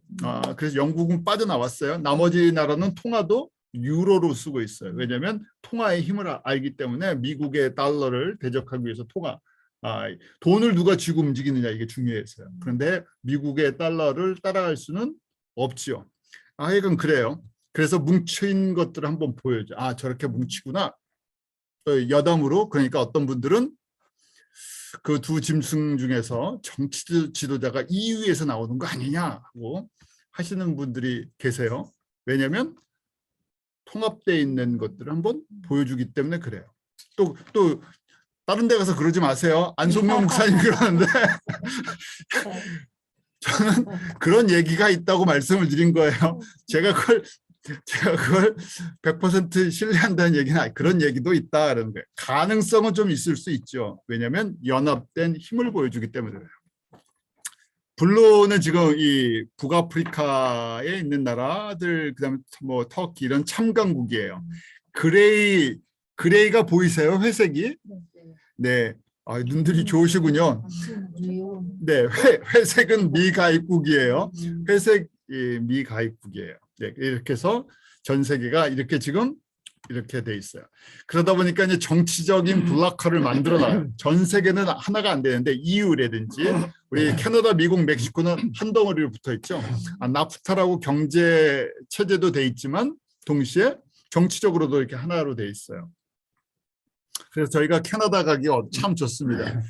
S1: 그래서 영국은 빠져나왔어요. 나머지 나라는 통화도 유로로 쓰고 있어요. 왜냐하면 통화의 힘을 알기 때문에 미국의 달러를 대적하기 위해서 돈을 누가 쥐고 움직이느냐 이게 중요해서요. 그런데 미국의 달러를 따라갈 수는 없죠. 이건 그래요. 그래서 뭉친 것들을 한번 보여줘. 저렇게 뭉치구나. 여담으로 그러니까 어떤 분들은 그 두 짐승 중에서 정치 지도자가 EU에서 나오는 거 아니냐 하고 하시는 분들이 계세요. 왜냐하면 통합되어 있는 것들을 한번 보여주기 때문에 그래요. 또 다른 데 가서 그러지 마세요. 안성명 목사님 그러는데 저는 그런 얘기가 있다고 말씀을 드린 거예요. 제가 그걸 100% 신뢰한다는 얘기는 아니, 그런 얘기도 있다 그러는 거예요. 가능성은 좀 있을 수 있죠. 왜냐하면 연합된 힘을 보여주기 때문에 그래요. 블루는 지금 이 북아프리카에 있는 나라들, 그다음에 뭐 터키 이런 참강국이에요. 그레이가 보이세요? 회색이? 네. 눈들이 좋으시군요. 네, 회색은 미가입국이에요. 회색이 미가입국이에요. 네, 이렇게 해서 전 세계가 이렇게 지금 이렇게 돼 있어요. 그러다 보니까 이제 정치적인 블락화를 만들어놔요. 전 세계는 하나가 안 되는데 EU라든지 우리 캐나다, 미국, 멕시코는 한 덩어리로 붙어 있죠. 나프타라고 경제 체제도 돼 있지만 동시에 정치적으로도 이렇게 하나로 돼 있어요. 그래서 저희가 캐나다 가기 참 좋습니다.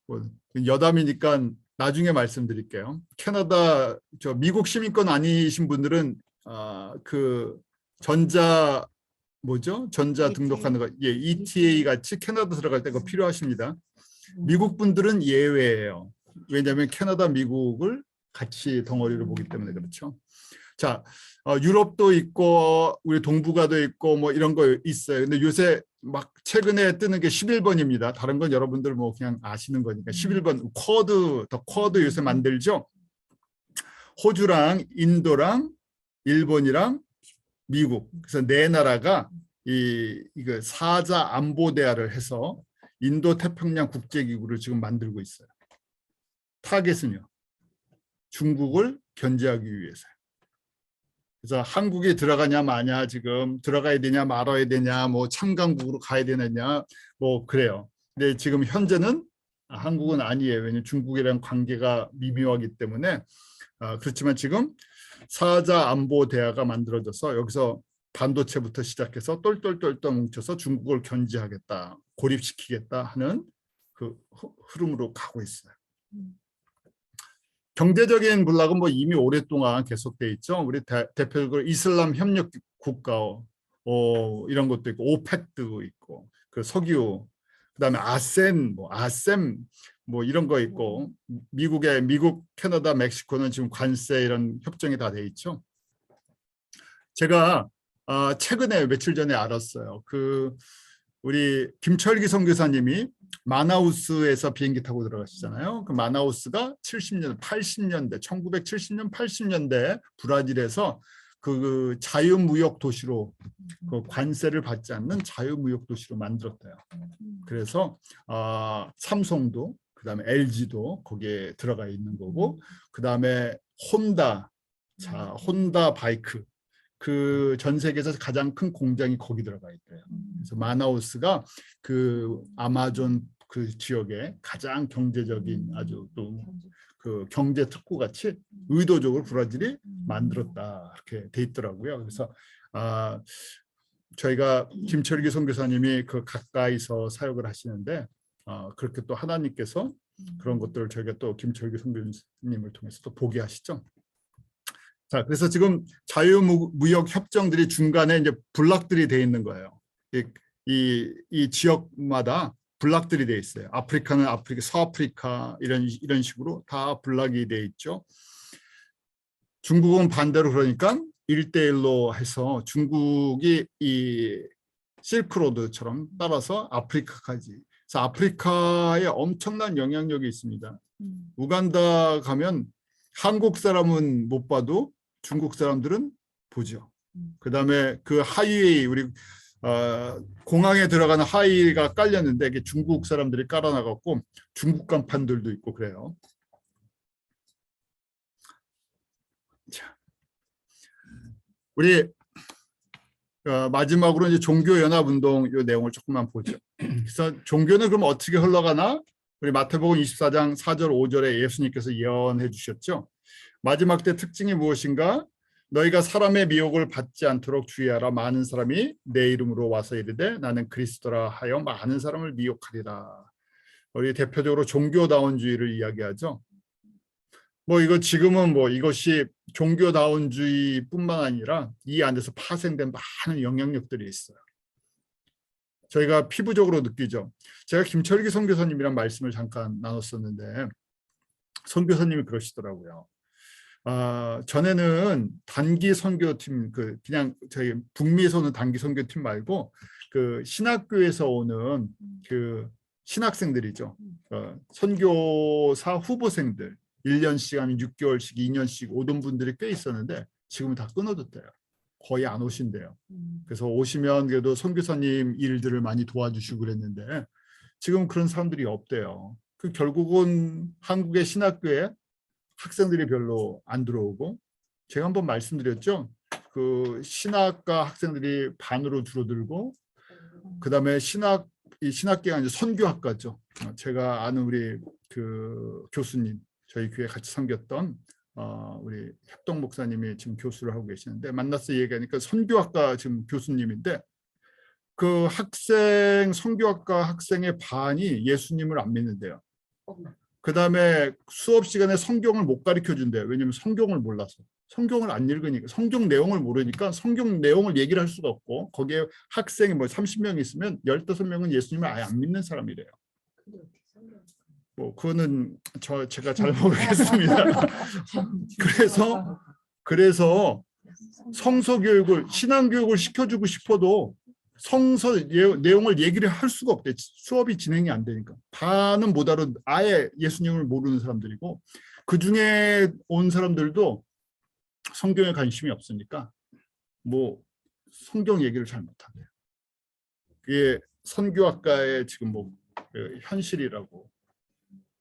S1: 뭐 여담이니까 나중에 말씀드릴게요. 캐나다 미국 시민권 아니신 분들은 그 전자 등록하는 거, 예, ETA 같이 캐나다 들어갈 때 그거 필요하십니다. 미국 분들은 예외예요. 왜냐하면 캐나다, 미국을 같이 덩어리로 보기 때문에 그렇죠. 자, 유럽도 있고 우리 동북아도 있고 뭐 이런 거 있어요. 근데 요새 막 최근에 뜨는 게 11번입니다. 다른 건 여러분들 뭐 그냥 아시는 거니까 11번 쿼드 요새 만들죠. 호주랑 인도랑 일본이랑 미국, 그래서 네 나라가 이거 사자 안보 대화를 해서 인도 태평양 국제기구를 지금 만들고 있어요. 타겟은요, 중국을 견제하기 위해서요. 그래서 한국이 들어가냐 마냐, 지금 들어가야 되냐 말아야 되냐, 뭐 참강국으로 가야 되느냐, 뭐 그래요. 근데 지금 현재는 한국은 아니에요. 왜냐하면 중국이랑 관계가 미묘하기 때문에. 그렇지만 지금 사자 안보 대화가 만들어져서 여기서 반도체부터 시작해서 똘똘똘똘 뭉쳐서 중국을 견제하겠다, 고립시키겠다 하는 그 흐름으로 가고 있어요. 경제적인 블락은 뭐 이미 오랫동안 계속돼 있죠. 우리 대표적으로 이슬람 협력 국가 이런 것도 있고, 오펙도 있고, 그 석유, 그다음에 아셈 뭐 이런 거 있고, 미국, 캐나다, 멕시코는 지금 관세 이런 협정이 다 돼 있죠. 제가 최근에 며칠 전에 알았어요. 그 우리 김철기 선교사님이 마나우스에서 비행기 타고 들어가시잖아요. 그 마나우스가 1970년 80년대 브라질에서 그 자유무역 도시로, 그 관세를 받지 않는 자유무역 도시로 만들었대요. 그래서 삼성도, 그다음에 LG도 거기에 들어가 있는 거고, 그다음에 혼다 바이크, 그 전 세계에서 가장 큰 공장이 거기 들어가 있대요. 그래서 마나우스가 그 아마존 그 지역에 가장 경제적인 아주 또 그 경제 특구 같이 의도적으로 브라질이 만들었다, 이렇게 돼 있더라고요. 그래서 저희가 김철기 선교사님이 그 가까이서 사역을 하시는데, 그렇게 또 하나님께서 그런 것들을 저희가 또 김철기 선교사님을 통해서 또 보게 하시죠. 자, 그래서 지금 자유무역 협정들이 중간에 이제 블락들이 돼 있는 거예요. 이 지역마다 블락들이 돼 있어요. 아프리카는 아프리카, 서아프리카 이런 식으로 다 블락이 돼 있죠. 중국은 반대로, 그러니까 1대1로 해서 중국이 이 실크로드처럼 따라서 아프리카까지. 그래서 아프리카에 엄청난 영향력이 있습니다. 우간다 가면 한국 사람은 못 봐도 중국 사람들은 보죠. 그다음에 그 하이웨이, 우리 공항에 들어가는 하이웨이가 깔렸는데 이게 중국 사람들이 깔아놔갖고 중국 간판들도 있고 그래요. 자, 우리 마지막으로 이제 종교연합운동 이 내용을 조금만 보죠. 그래서 종교는 그럼 어떻게 흘러가나? 우리 마태복음 24장 4절 5절에 예수님께서 예언해 주셨죠. 마지막 때 특징이 무엇인가? 너희가 사람의 미혹을 받지 않도록 주의하라. 많은 사람이 내 이름으로 와서 이르되 나는 그리스도라 하여 많은 사람을 미혹하리라. 우리 대표적으로 종교다원주의를 이야기하죠. 뭐 이거 지금은 뭐 이것이 종교다운주의뿐만 아니라 이 안에서 파생된 많은 영향력들이 있어요. 저희가 피부적으로 느끼죠. 제가 김철기 선교사님이랑 말씀을 잠깐 나눴었는데 선교사님이 그러시더라고요. 전에는 단기 선교팀 그냥 저희 북미에서는 단기 선교팀 말고 그 신학교에서 오는 그 신학생들이죠. 선교사 후보생들 1년씩 아니면 6개월씩 2년씩 오던 분들이 꽤 있었는데 지금은 다 끊어졌대요. 거의 안 오신대요. 그래서 오시면 그래도 선교사님 일들을 많이 도와주시고 그랬는데 지금 그런 사람들이 없대요. 그 결국은 한국의 신학교에 학생들이 별로 안 들어오고 제가 한번 말씀드렸죠. 그 신학과 학생들이 반으로 줄어들고 그다음에 이 신학계가 이제 선교학과죠. 제가 아는 우리 그 교수님 저희 교회 같이 섬겼던 우리 협동 목사님이 지금 교수를 하고 계시는데 만나서 얘기하니까 선교학과 지금 교수님인데 그 선교학과 학생의 반이 예수님을 안 믿는데요. 그다음에 수업 시간에 성경을 못 가르쳐 준대요. 왜냐하면 성경을 몰라서. 성경을 안 읽으니까 성경 내용을 모르니까 성경 내용을 얘기를 할 수가 없고 거기에 학생이 뭐 30명 있으면 15명은 예수님을 아예 안 믿는 사람이래요. 뭐 그거는 제가 잘 모르겠습니다. 그래서 성서 교육을 신앙 교육을 시켜주고 싶어도 성서 내용을 얘기를 할 수가 없대. 수업이 진행이 안 되니까. 반은 못 알아. 아예 예수님을 모르는 사람들이고 그 중에 온 사람들도 성경에 관심이 없으니까 뭐 성경 얘기를 잘 못하네요. 그게 선교학과의 지금 뭐 현실이라고.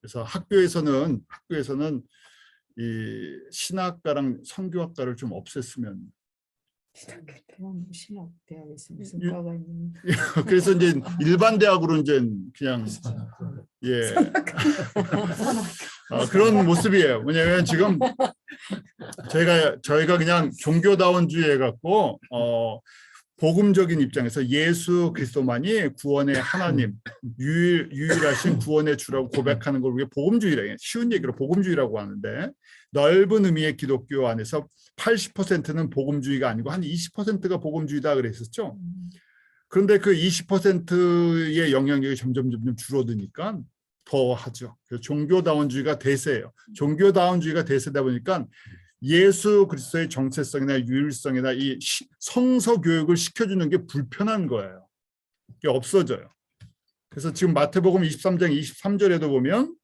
S1: 그래서 학교에서는 이 신학과랑 선교학과를 좀 없앴으면.
S3: 신학대학에서 무슨 과가 있는?
S1: 그래서 이제 일반 대학으로 이제 그냥 그런 모습이에요. 왜냐하면 지금 저희가 그냥 종교다운주의 갖고 복음적인 입장에서 예수 그리스도만이 구원의 하나님, 유일하신 구원의 주라고 고백하는 걸 우리가 복음주의라 쉬운 얘기로 복음주의라고 하는데 넓은 의미의 기독교 안에서 80%는 복음주의가 아니고 한 20%가 복음주의다 그랬었죠. 그런데 그 20%의 영향력이 점점 줄어드니까 더 하죠. 그래서 종교다운주의가 대세예요. 종교다운주의가 대세다 보니까 예수 그리스도의 정체성이나 유일성이나 이 성서 교육을 시켜주는 게 불편한 거예요. 이게 없어져요. 그래서 지금 마태복음 23장 23절에도 보면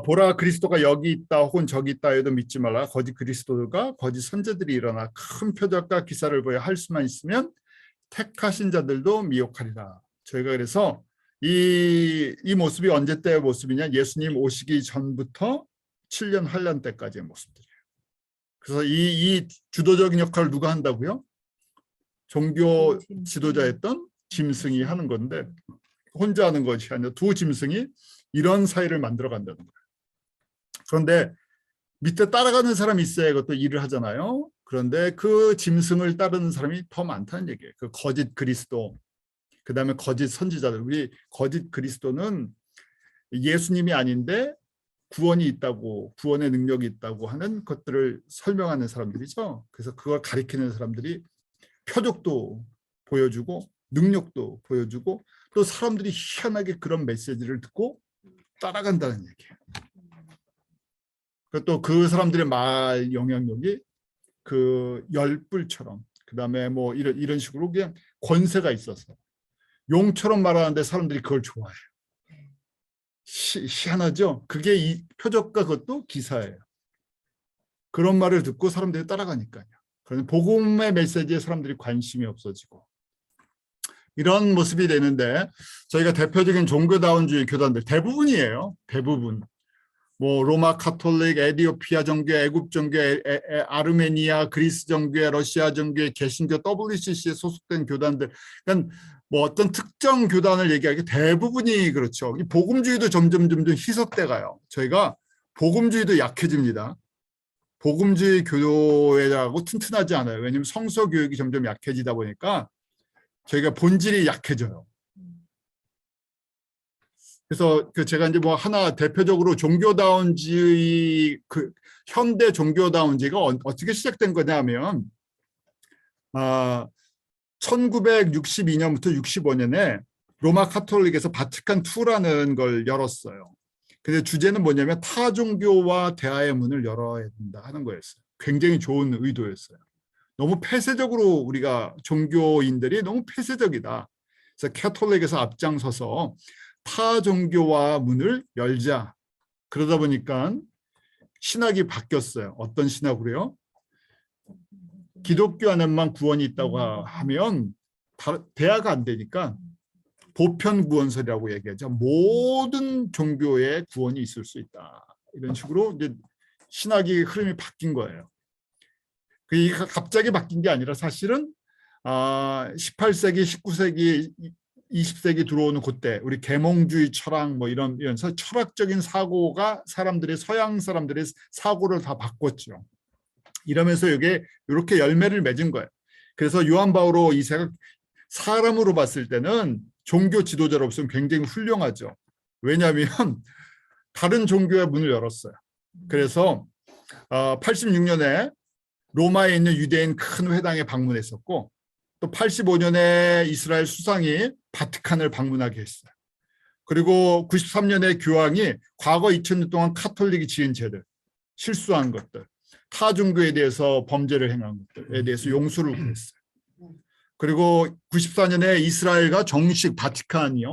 S1: 보라 그리스도가 여기 있다 혹은 저기 있다 해도 믿지 말라. 거짓 그리스도가 거짓 선제들이 일어나 큰 표적과 기사를 보여 할 수만 있으면 택하신 자들도 미혹하리라. 저희가 그래서 이 모습이 언제 때의 모습이냐? 예수님 오시기 전부터 7년 환란 때까지의 모습들이에요. 그래서 이 주도적인 역할을 누가 한다고요? 종교 지도자였던 짐승이 하는 건데 혼자 하는 것이 아니라 두 짐승이 이런 사회를 만들어 간다는 거예요. 그런데 밑에 따라가는 사람이 있어야 이것도 일을 하잖아요. 그런데 그 짐승을 따르는 사람이 더 많다는 얘기예요. 그 거짓 그리스도, 그 다음에 거짓 선지자들. 우리 거짓 그리스도는 예수님이 아닌데 구원이 있다고, 구원의 능력이 있다고 하는 것들을 설명하는 사람들이죠. 그래서 그걸 가리키는 사람들이 표적도 보여주고 능력도 보여주고 또 사람들이 희한하게 그런 메시지를 듣고 따라간다는 얘기예요. 또 그 사람들의 말 영향력이 그 열불처럼 그다음에 뭐 이런 식으로 그냥 권세가 있어서 용처럼 말하는데 사람들이 그걸 좋아해요. 희한하죠? 그게 이 표적과 그것도 기사예요. 그런 말을 듣고 사람들이 따라가니까요. 그런데 복음의 메시지에 사람들이 관심이 없어지고 이런 모습이 되는데 저희가 대표적인 종교다운주의 교단들 대부분이에요. 대부분. 뭐 로마 카톨릭, 에디오피아 정교회, 애굽 정교회, 아르메니아, 그리스 정교회, 러시아 정교회, 개신교, WCC에 소속된 교단들. 그러니까 뭐 어떤 특정 교단을 얘기하기 대부분이 그렇죠. 이 복음주의도 점점 희석돼 가요. 저희가 복음주의도 약해집니다. 복음주의 교회하고 튼튼하지 않아요. 왜냐하면 성서 교육이 점점 약해지다 보니까 저희가 본질이 약해져요. 그래서 그 제가 이제 뭐 하나 대표적으로 종교다운주의 그 현대 종교다운주의가 어떻게 시작된 거냐면 1962년부터 65년에 로마 카톨릭에서 바티칸 2라는 걸 열었어요. 근데 주제는 뭐냐면 타 종교와 대화의 문을 열어야 된다 하는 거였어요. 굉장히 좋은 의도였어요. 너무 폐쇄적으로 우리가 종교인들이 너무 폐쇄적이다. 그래서 카톨릭에서 앞장서서 타 종교와 문을 열자. 그러다 보니까 신학이 바뀌었어요. 어떤 신학으로요? 기독교 안에만 구원이 있다고 하면 대화가 안 되니까 보편 구원설이라고 얘기하죠. 모든 종교에 구원이 있을 수 있다. 이런 식으로 이제 신학이 흐름이 바뀐 거예요. 그게 갑자기 바뀐 게 아니라 사실은 18세기, 19세기, 20세기 들어오는 그때 우리 계몽주의 철학 뭐 이러면서 철학적인 사고가 서양 사람들의 사고를 다 바꿨죠. 이러면서 이게 이렇게 열매를 맺은 거예요. 그래서 요한 바오로 2세가 사람으로 봤을 때는 종교 지도자로서는 굉장히 훌륭하죠. 왜냐하면 다른 종교의 문을 열었어요. 그래서 86년에 로마에 있는 유대인 큰 회당에 방문했었고 또 85년에 이스라엘 수상이 바티칸을 방문하게 했어요. 그리고 93년에 교황이 과거 2000년 동안 카톨릭이 지은 죄들, 실수한 것들, 타 종교에 대해서 범죄를 행한 것들에 대해서 용서를 구했어요. 그리고 94년에 이스라엘과 정식 바티칸이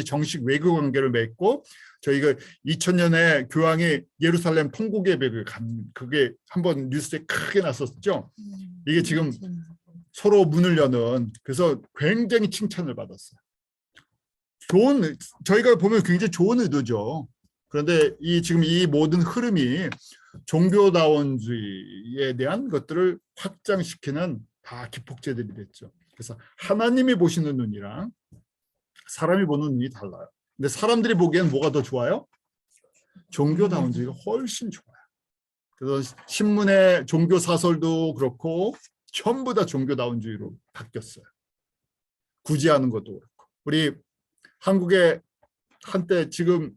S1: 정식 외교 관계를 맺고 저희가 2000년에 교황이 예루살렘 통곡 예배를 그게 한번 뉴스에 크게 났었죠. 이게 지금 서로 문을 여는 그래서 굉장히 칭찬을 받았어요. 저희가 보면 굉장히 좋은 의도죠. 그런데 지금 이 모든 흐름이 종교다원주의에 대한 것들을 확장시키는 다 기폭제들이 됐죠. 그래서 하나님이 보시는 눈이랑 사람이 보는 눈이 달라요. 근데 사람들이 보기엔 뭐가 더 좋아요? 종교다원주의가 훨씬 좋아요. 그래서 신문의 종교 사설도 그렇고 전부 다 종교다원주의로 바뀌었어요. 구제하는 것도 그렇고. 우리 한국에 한때 지금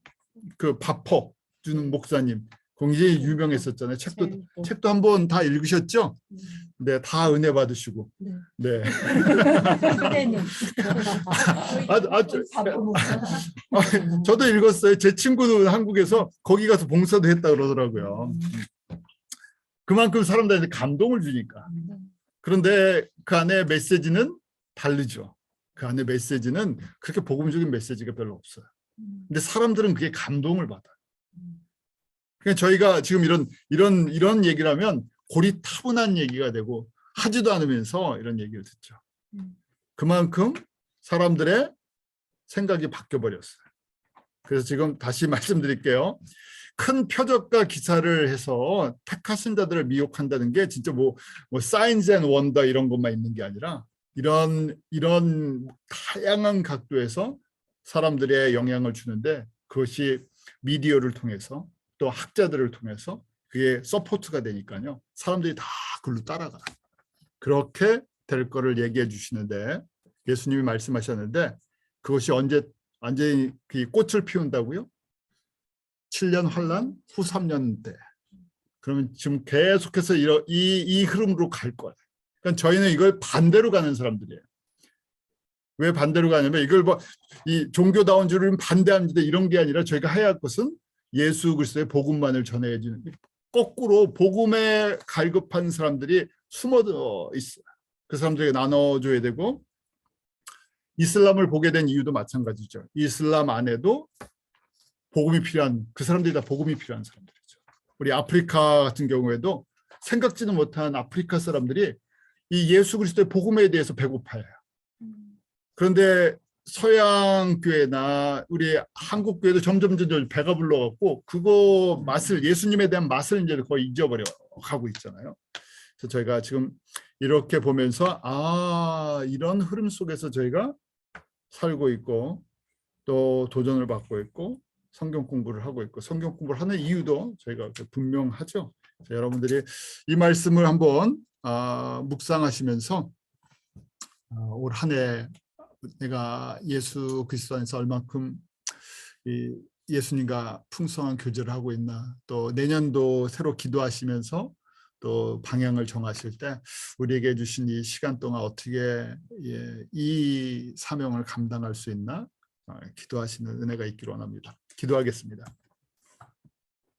S1: 그 바퍼 주는 목사님 굉장히 유명했었잖아요. 책도 한번 다 읽으셨죠? 네, 다 은혜 받으시고. 네. 저도 읽었어요. 제 친구는 한국에서 거기 가서 봉사도 했다 그러더라고요. 그만큼 사람들한테 감동을 주니까. 그런데 그 안에 메시지는 다르죠. 그 안에 메시지는 그렇게 복음적인 메시지가 별로 없어요. 근데 사람들은 그게 감동을 받아요. 그러니까 저희가 지금 이런 얘기를 하면 고리타분한 얘기가 되고 하지도 않으면서 이런 얘기를 듣죠. 그만큼 사람들의 생각이 바뀌어버렸어요. 그래서 지금 다시 말씀드릴게요. 큰 표적과 기사를 해서 택하신 자들을 미혹한다는 게 진짜 뭐 사인스 앤 원더 이런 것만 있는 게 아니라 이런 다양한 각도에서 사람들의 영향을 주는데 그것이 미디어를 통해서 또 학자들을 통해서 그게 서포트가 되니까요. 사람들이 다 그걸로 따라가요. 그렇게 될 거를 얘기해 주시는데 예수님이 말씀하셨는데 그것이 언제 완전히 꽃을 피운다고요? 7년 환란 후 3년 때. 그러면 지금 계속해서 이 흐름으로 갈 거예요. 그러니까 저희는 이걸 반대로 가는 사람들이에요. 왜 반대로 가냐면 이걸 이 종교다원주의를 반대합니다 이런 게 아니라 저희가 해야 할 것은 예수 그리스도의 복음만을 전해 주는 거꾸로 복음에 갈급한 사람들이 숨어져 있어요. 그 사람들에게 나눠줘야 되고 이슬람을 보게 된 이유도 마찬가지죠. 이슬람 안에도 복음이 필요한 그 사람들이 다 복음이 필요한 사람들이죠. 우리 아프리카 같은 경우에도 생각지도 못한 아프리카 사람들이 이 예수 그리스도의 복음에 대해서 배고파해요. 그런데 서양 교회나 우리 한국 교회도 점점 배가 불러갖고 그거 맛을 예수님에 대한 맛을 이제 거의 잊어버려 가고 있잖아요. 그래서 저희가 지금 이렇게 보면서 이런 흐름 속에서 저희가 살고 있고 또 도전을 받고 있고 성경 공부를 하고 있고 성경 공부를 하는 이유도 저희가 분명하죠. 여러분들이 이 말씀을 한번 묵상하시면서 올 한 해 내가 예수 그리스도 안에서 얼만큼 이 예수님과 풍성한 교제를 하고 있나, 또 내년도 새로 기도하시면서 또 방향을 정하실 때 우리에게 주신 이 시간 동안 어떻게 이 사명을 감당할 수 있나 기도하시는 은혜가 있기를 원합니다. 기도하겠습니다.